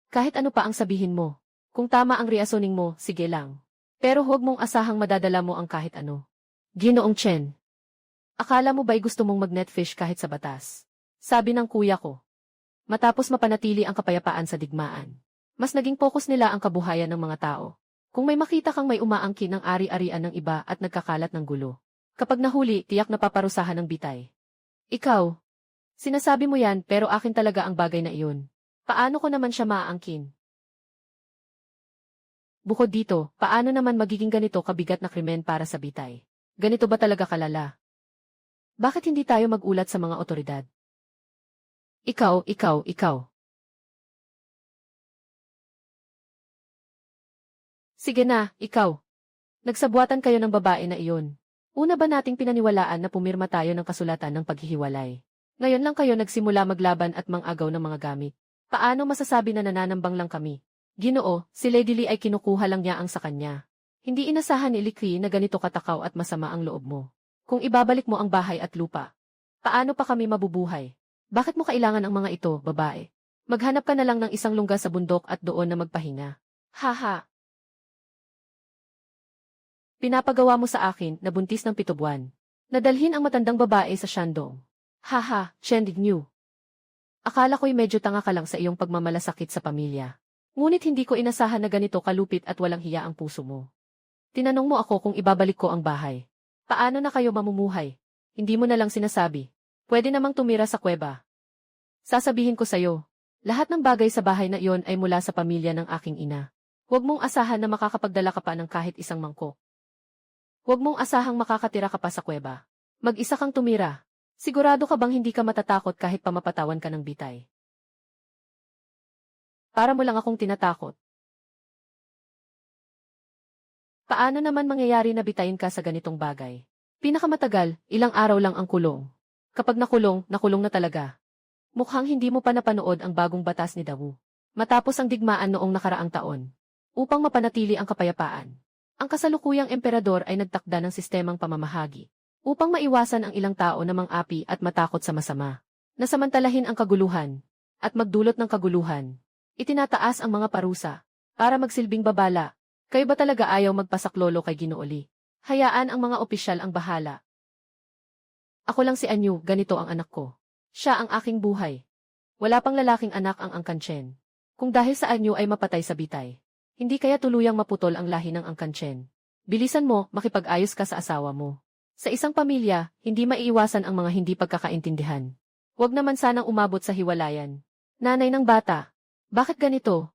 Speaker 1: Kahit ano pa ang sabihin mo. Kung tama ang reasoning mo, sige lang. Pero huwag mong asahang madadala mo ang kahit ano. Ginoong Chen. Akala mo ba'y gusto mong mag-netfish kahit sa batas? Sabi ng kuya ko. Matapos mapanatili ang kapayapaan sa digmaan, mas naging focus nila ang kabuhayan ng mga tao. Kung may makita kang may umaangkin ng ari-arian ng iba at nagkakalat ng gulo, kapag nahuli, tiyak na paparusahan ng bitay. Ikaw, sinasabi mo yan pero akin talaga ang bagay na iyon. Paano ko naman siya maaangkin? Bukod dito, paano naman magiging ganito kabigat na krimen para sa bitay? Ganito ba talaga kalala? Bakit hindi tayo mag-ulat sa mga otoridad? Ikaw. Sige na, ikaw. Nagsabuatan kayo ng babae na iyon. Una ba nating pinaniwalaan na pumirma tayo ng kasulatan ng paghihiwalay? Ngayon lang kayo nagsimula maglaban at mangagaw ng mga gamit. Paano masasabi na nananambang lang kami? Ginoo, si Lady Lee ay kinukuha lang niya ang sa kanya. Hindi inasahan ni Likri na ganito katakaw at masama ang loob mo. Kung ibabalik mo ang bahay at lupa, paano pa kami mabubuhay? Bakit mo kailangan ang mga ito, babae? Maghanap ka na lang ng isang lungga sa bundok at doon na magpahinga. Haha. Pinapagawa mo sa akin na buntis ng 7 buwan. Nadalhin ang matandang babae sa Shandong. Haha, Chen Dignu. Akala ko'y medyo tanga ka lang sa iyong pagmamalasakit sa pamilya. Ngunit hindi ko inasahan na ganito kalupit at walang hiya ang puso mo. Tinanong mo ako kung ibabalik ko ang bahay. Paano na kayo mamumuhay? Hindi mo na lang sinasabi. Pwede namang tumira sa kuweba. Sasabihin ko sa'yo, lahat ng bagay sa bahay na iyon ay mula sa pamilya ng aking ina. Huwag mong asahan na makakapagdala ka pa ng kahit isang mangkok. Huwag mong asahang makakatira ka pa sa kuweba. Mag-isa kang tumira. Sigurado ka bang hindi ka matatakot kahit pamapatawan ka ng bitay? Para mo lang akong tinatakot. Paano naman mangyayari na bitayin ka sa ganitong bagay? Pinakamatagal, ilang araw lang ang kulong. Kapag nakulong na talaga. Mukhang hindi mo pa napanood ang bagong batas ni Dawu. Matapos ang digmaan noong nakaraang taon. Upang mapanatili ang kapayapaan. Ang kasalukuyang emperador ay nagtakda ng sistemang pamamahagi. Upang maiwasan ang ilang tao na mang-api at matakot sa masama. Nasamantalahin ang kaguluhan. At magdulot ng kaguluhan. Itinataas ang mga parusa. Para magsilbing babala. Kayo ba talaga ayaw magpasaklolo kay Ginoo Lee? Hayaan ang mga opisyal ang bahala. Ako lang si Anyu, ganito ang anak ko. Siya ang aking buhay. Wala pang lalaking anak ang Angkan Chen. Kung dahil sa Anyu ay mapatay sa bitay, hindi kaya tuluyang maputol ang lahi ng Angkan Chen. Bilisan mo, makipag-ayos ka sa asawa mo. Sa isang pamilya, hindi maiiwasan ang mga hindi pagkakaintindihan. Huwag naman sanang umabot sa hiwalayan. Nanay ng bata, bakit ganito?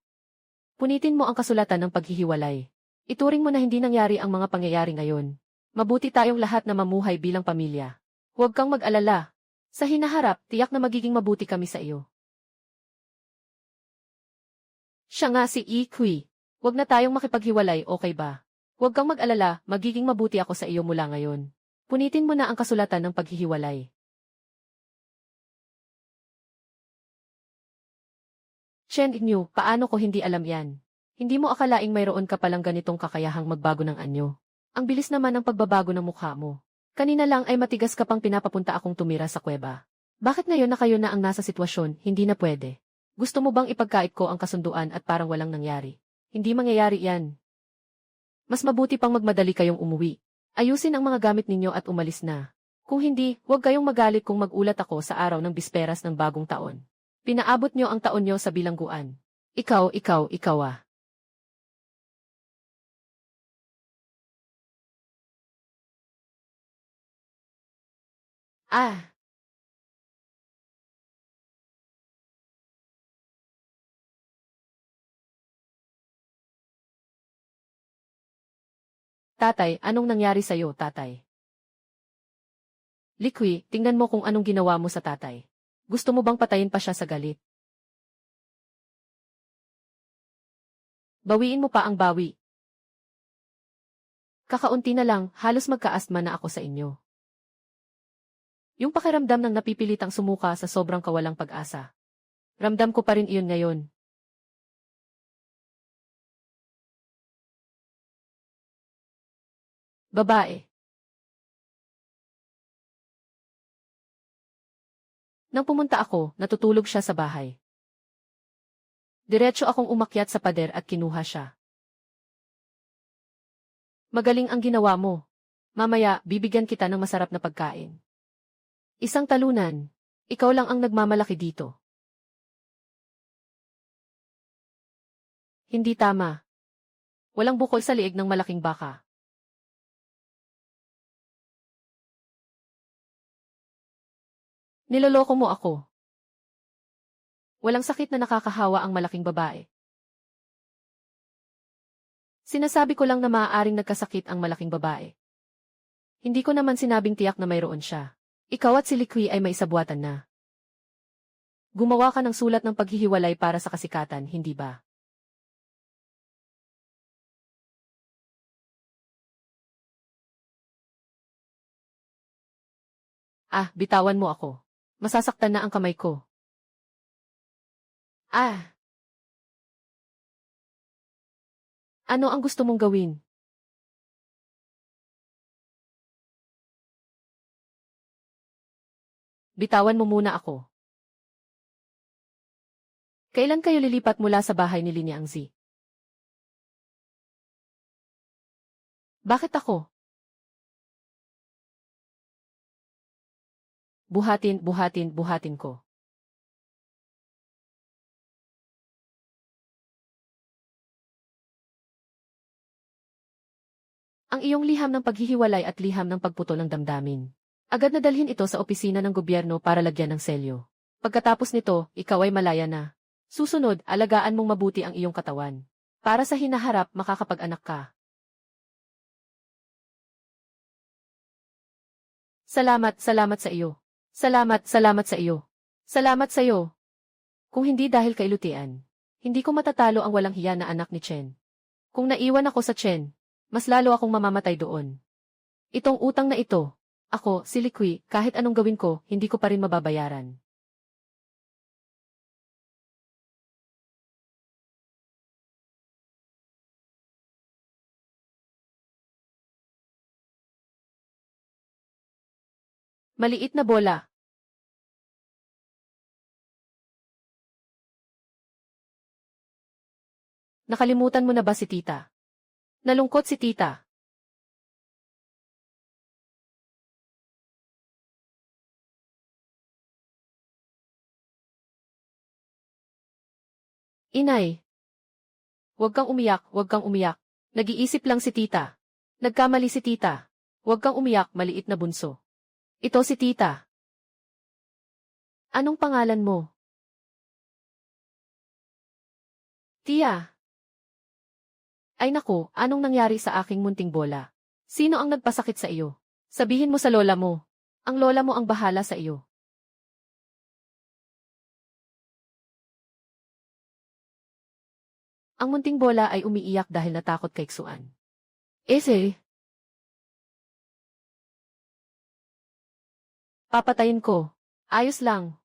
Speaker 1: Punitin mo ang kasulatan ng paghihiwalay. Ituring mo na hindi nangyari ang mga pangyayari ngayon. Mabuti tayong lahat na mamuhay bilang pamilya. Huwag kang mag-alala. Sa hinaharap, tiyak na magiging mabuti kami sa iyo. Siya nga si Ikui. Huwag na tayong makipaghiwalay, okay ba? Huwag kang mag-alala, magiging mabuti ako sa iyo mula ngayon. Punitin mo na ang kasulatan ng paghihiwalay. Chen Ignu, paano ko hindi alam yan? Hindi mo akalaing mayroon ka palang ganitong kakayahang magbago ng anyo. Ang bilis naman ng pagbabago ng mukha mo. Kanina lang ay matigas ka pang pinapapunta akong tumira sa kuweba. Bakit ngayon na kayo na ang nasa sitwasyon, hindi na pwede? Gusto mo bang ipagkait ko ang kasunduan at parang walang nangyari? Hindi mangyayari yan. Mas mabuti pang magmadali kayong umuwi. Ayusin ang mga gamit ninyo at umalis na. Kung hindi, huwag kayong magalit kung magulat ako sa araw ng bisperas ng bagong taon. Pinaabot nyo ang taon nyo sa bilangguan. Ikaw ah. Ah, tatay, anong nangyari sa'yo, tatay? Likwi, tingnan mo kung anong ginawa mo sa tatay. Gusto mo bang patayin pa siya sa galit? Bawiin mo pa ang bawi. Kakaunti na lang, halos magka-asthma na ako sa inyo. Yung pakiramdam ng napipilitang sumuka sa sobrang kawalang pag-asa. Ramdam ko pa rin iyon ngayon. Babae. Nang pumunta ako, natutulog siya sa bahay. Diretso akong umakyat sa pader at kinuha siya. Magaling ang ginawa mo. Mamaya, bibigyan kita ng masarap na pagkain. Isang talunan. Ikaw lang ang nagmamalaki dito. Hindi tama. Walang bukol sa liig ng malaking baka. Niloloko mo ako. Walang sakit na nakakahawa ang malaking babae. Sinasabi ko lang na maaaring nagkasakit ang malaking babae. Hindi ko naman sinabing tiyak na mayroon siya. Ikaw at si Likwi ay may sabuatan na. Gumawa ka ng sulat ng paghihiwalay para sa kasikatan, hindi ba? Ah, bitawan mo ako. Masasaktan na ang kamay ko. Ah, ano ang gusto mong gawin? Bitawan mo muna ako. Kailan kayo lilipat mula sa bahay ni Linya Angzi? Bakit ako? Buhatin ko. Ang iyong liham ng paghihiwalay at liham ng pagputol ng damdamin. Agad na dalhin ito sa opisina ng gobyerno para lagyan ng selyo. Pagkatapos nito, ikaw ay malaya na. Susunod, alagaan mong mabuti ang iyong katawan. Para sa hinaharap, makakapag-anak ka. Salamat sa iyo. Salamat sa iyo. Salamat sa iyo. Kung hindi dahil kay Lutian, hindi ko matatalo ang walang hiya na anak ni Chen. Kung naiwan ako sa Chen, mas lalo akong mamamatay doon. Itong utang na ito, ako, si Likwi, kahit anong gawin ko, hindi ko pa rin mababayaran. Maliit na bola. Nakalimutan mo na ba si tita? Nalungkot si tita. Inay, huwag kang umiyak. Nag-iisip lang si tita. Nagkamali si tita. Huwag kang umiyak, maliit na bunso. Ito si tita. Anong pangalan mo? Tia. Ay naku, anong nangyari sa aking munting bola? Sino ang nagpasakit sa iyo? Sabihin mo sa lola mo. Ang lola mo ang bahala sa iyo. Ang munting bola ay umiiyak dahil natakot kay Xuan. Ese, papatayin ko. Ayos lang.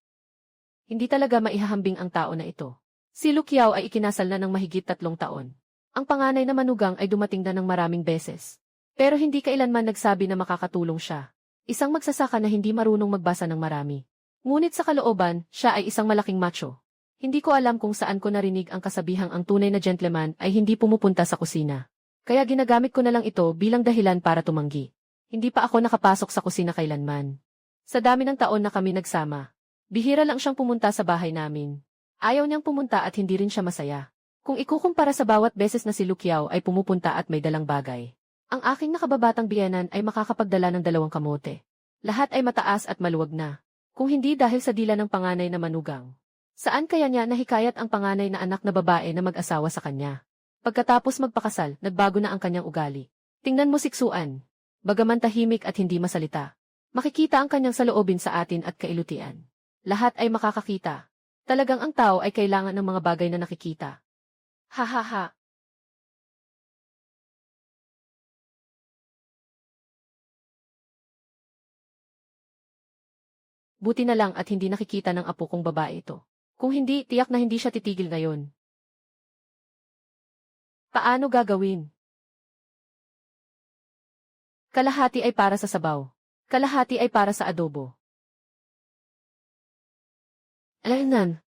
Speaker 1: Hindi talaga maihahambing ang tao na ito. Si Lukiao ay ikinasal na ng mahigit 3 taon. Ang panganay na manugang ay dumating na ng maraming beses. Pero hindi kailanman nagsabi na makakatulong siya. Isang magsasaka na hindi marunong magbasa ng marami. Ngunit sa kalooban, siya ay isang malaking macho. Hindi ko alam kung saan ko narinig ang kasabihang ang tunay na gentleman ay hindi pumupunta sa kusina. Kaya ginagamit ko na lang ito bilang dahilan para tumanggi. Hindi pa ako nakapasok sa kusina kailanman. Sa dami ng taon na kami nagsama, bihira lang siyang pumunta sa bahay namin. Ayaw niyang pumunta at hindi rin siya masaya. Kung ikukumpara sa bawat beses na si Lukyao ay pumupunta at may dalang bagay, ang aking nakababatang biyenan ay makakapagdala ng 2 kamote. Lahat ay mataas at maluwag na. Kung hindi dahil sa dila ng panganay na manugang. Saan kaya niya nahikayat ang panganay na anak na babae na mag-asawa sa kanya? Pagkatapos magpakasal, nagbago na ang kanyang ugali. Tingnan mo siksuan. Bagaman tahimik at hindi masalita. Makikita ang kanyang saloobin sa atin at kailutian. Lahat ay makakakita. Talagang ang tao ay kailangan ng mga bagay na nakikita. Ha ha ha. Buti na lang at hindi nakikita ng apo kong babae ito. Kung hindi, tiyak na hindi siya titigil ngayon. Paano gagawin? Kalahati ay para sa sabaw. Kalahati ay para sa adobo. Alainan.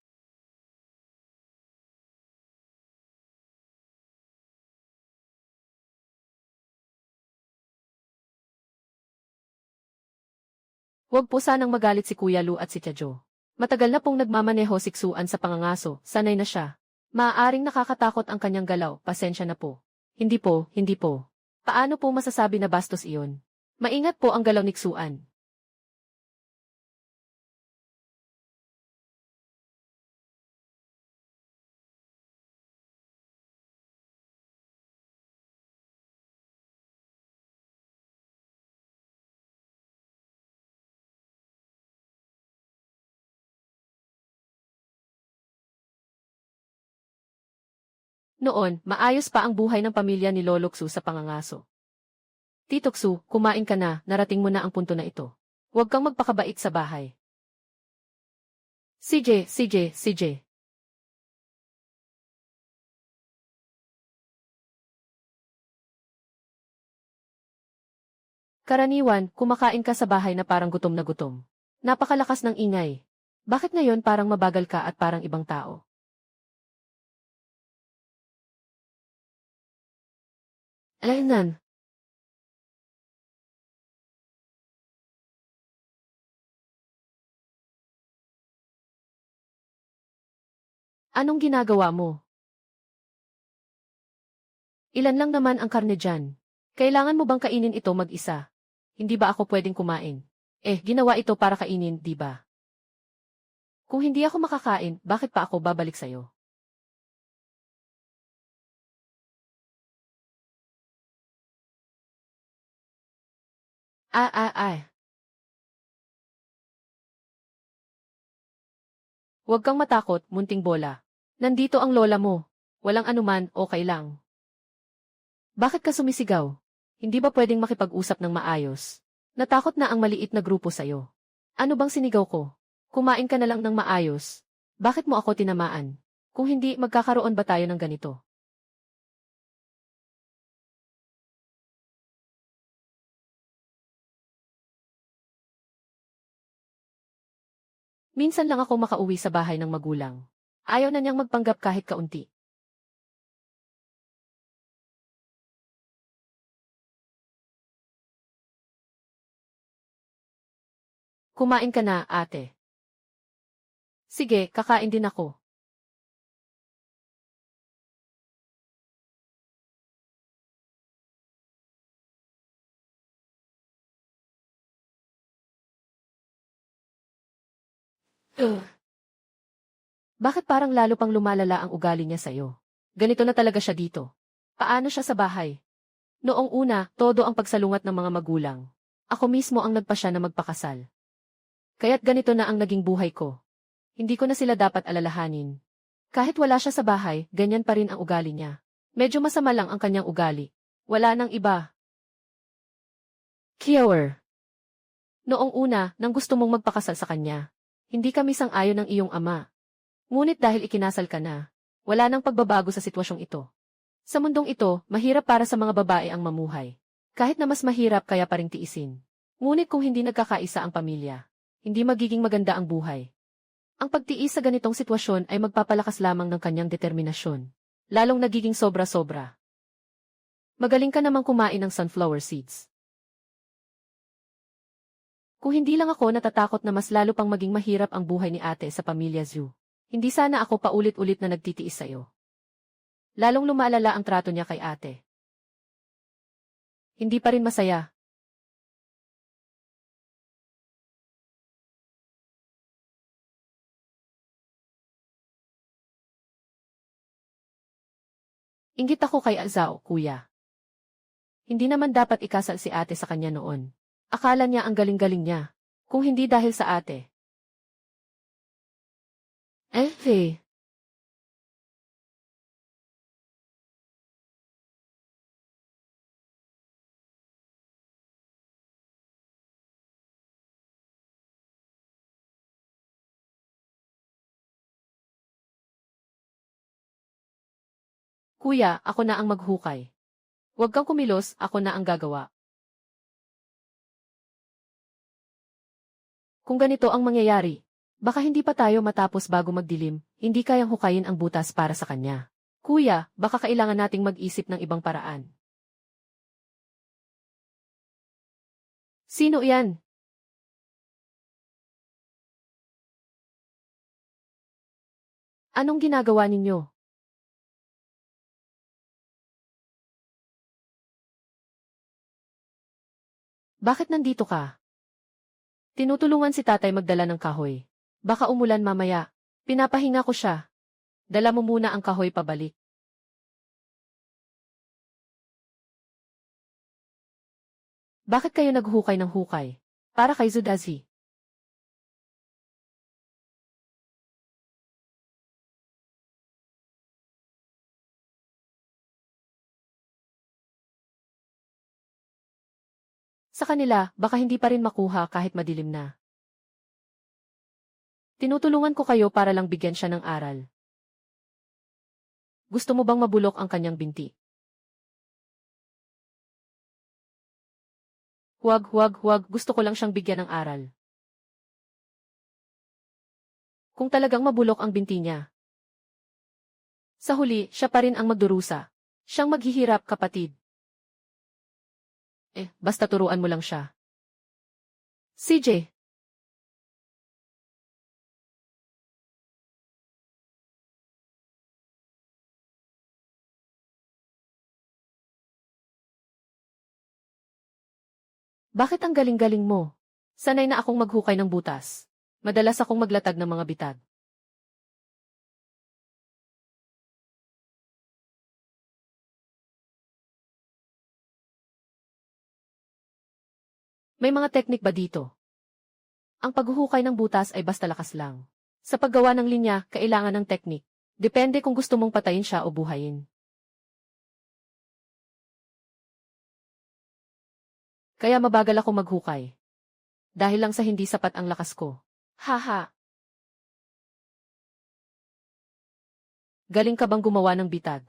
Speaker 1: Huwag po sanang magalit si Kuya Lu at si Tia Jo. Matagal na pong nagmamaneho siksuan sa pangangaso, sanay na siya. Maaaring nakakatakot ang kanyang galaw, pasensya na po. Hindi po, hindi po. Paano po masasabi na bastos iyon? Maingat po ang galaw ni Ksuan. Noon, maayos pa ang buhay ng pamilya ni Lolo Ksu sa pangangaso. Tito Ksu, kumain ka na, narating mo na ang punto na ito. Huwag kang magpakabait sa bahay. CJ. Karaniwan, kumakain ka sa bahay na parang gutom na gutom. Napakalakas ng ingay. Bakit ngayon parang mabagal ka at parang ibang tao? Alainan. Anong ginagawa mo? Ilan lang naman ang karne dyan. Kailangan mo bang kainin ito mag-isa? Hindi ba ako pwedeng kumain? Ginawa ito para kainin, di ba? Kung hindi ako makakain, bakit pa ako babalik sa'yo? Ah. Huwag kang matakot, munting bola. Nandito ang lola mo. Walang anuman, okay lang. Bakit ka sumisigaw? Hindi ba pwedeng makipag-usap ng maayos? Natakot na ang maliit na grupo sa'yo. Ano bang sinigaw ko? Kumain ka na lang ng maayos. Bakit mo ako tinamaan? Kung hindi, magkakaroon ba tayo ng ganito? Minsan lang ako makauwi sa bahay ng magulang. Ayaw na niyang magpanggap kahit kaunti. Kumain ka na, ate. Sige, kakain din ako. Ugh. Bakit parang lalo pang lumalala ang ugali niya sa'yo? Ganito na talaga siya dito. Paano siya sa bahay? Noong una, todo ang pagsalungat ng mga magulang. Ako mismo ang nagpasya na magpakasal. Kaya't ganito na ang naging buhay ko. Hindi ko na sila dapat alalahanin. Kahit wala siya sa bahay, ganyan pa rin ang ugali niya. Medyo masama lang ang kanyang ugali. Wala nang iba. Kiower. Noong una, nang gusto mong magpakasal sa kanya, hindi kami sang-ayon ng iyong ama. Ngunit dahil ikinasal ka na, wala nang pagbabago sa sitwasyong ito. Sa mundong ito, mahirap para sa mga babae ang mamuhay. Kahit na mas mahirap kaya pa ring tiisin. Ngunit kung hindi nagkakaisa ang pamilya, hindi magiging maganda ang buhay. Ang pagtiis sa ganitong sitwasyon ay magpapalakas lamang ng kanyang determinasyon. Lalong nagiging sobra-sobra. Magaling ka namang kumain ng sunflower seeds. Kung hindi lang ako natatakot na mas lalo pang maging mahirap ang buhay ni ate sa pamilya Zhu, hindi sana ako paulit-ulit na nagtitiis sa'yo. Lalong lumalala ang trato niya kay ate. Hindi pa rin masaya. Inggit ako kay Azao, kuya. Hindi naman dapat ikasal si ate sa kanya noon. Akala niya ang galing-galing niya. Kung hindi dahil sa ate. Eh. Kuya, ako na ang maghukay. Huwag kang kumilos, ako na ang gagawa. Kung ganito ang mangyayari, baka hindi pa tayo matapos bago magdilim, hindi kayang hukayin ang butas para sa kanya. Kuya, baka kailangan nating mag-isip ng ibang paraan. Sino yan? Anong ginagawa ninyo? Bakit nandito ka? Tinutulungan si tatay magdala ng kahoy. Baka umulan mamaya. Pinapahinga ko siya. Dala mo muna ang kahoy pabalik. Bakit kayo naghukay ng hukay? Para kay Zudazi. Sa kanila, baka hindi pa rin makuha kahit madilim na. Tinutulungan ko kayo para lang bigyan siya ng aral. Gusto mo bang mabulok ang kanyang binti? Huwag, gusto ko lang siyang bigyan ng aral. Kung talagang mabulok ang binti niya. Sa huli, siya pa rin ang magdurusa. Siyang maghihirap, kapatid. Basta turuan mo lang siya. CJ. Bakit ang galing-galing mo? Sanay na akong maghukay ng butas. Madalas akong maglatag ng mga bitag. May mga teknik ba dito? Ang paghuhukay ng butas ay basta lakas lang. Sa paggawa ng linya, kailangan ng teknik. Depende kung gusto mong patayin siya o buhayin. Kaya mabagal ako maghukay. Dahil lang sa hindi sapat ang lakas ko. Haha. Galing ka bang gumawa ng bitag?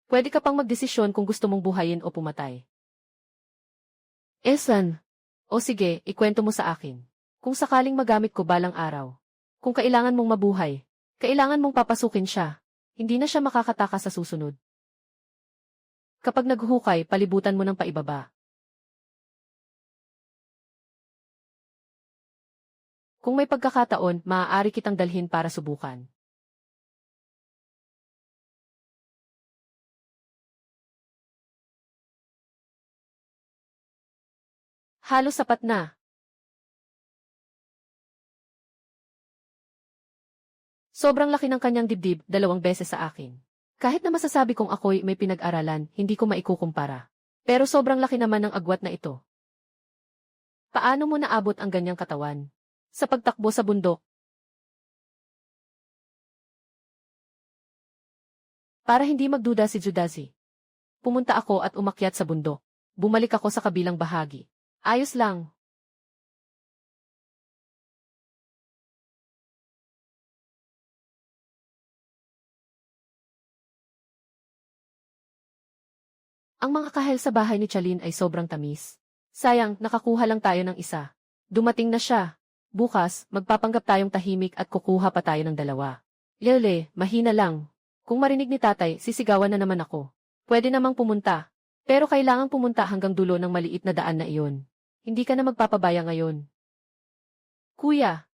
Speaker 1: Pwede ka pang magdesisyon kung gusto mong buhayin o pumatay. Esan? O sige, ikwento mo sa akin. Kung sakaling magamit ko balang araw. Kung kailangan mong mabuhay, kailangan mong papasukin siya. Hindi na siya makakataka sa susunod. Kapag naghuhukay, palibutan mo ng paibaba. Kung may pagkakataon, maaari kitang dalhin para subukan. Halos sapat na. Sobrang laki ng kanyang dibdib, 2 beses sa akin. Kahit na masasabi kong ako'y may pinag-aralan, hindi ko maikukumpara. Pero sobrang laki naman ng agwat na ito. Paano mo naabot ang ganyang katawan? Sa pagtakbo sa bundok. Para hindi magduda si Judazi. Pumunta ako at umakyat sa bundok. Bumalik ako sa kabilang bahagi. Ayos lang. Ang mga kahel sa bahay ni Chalin ay sobrang tamis. Sayang, nakakuha lang tayo ng isa. Dumating na siya. Bukas, magpapanggap tayong tahimik at kukuha pa tayo ng dalawa. Lele, mahina lang. Kung marinig ni tatay, sisigawan na naman ako. Pwede namang pumunta. Pero kailangang pumunta hanggang dulo ng maliit na daan na iyon. Hindi ka na magpapabaya ngayon. Kuya,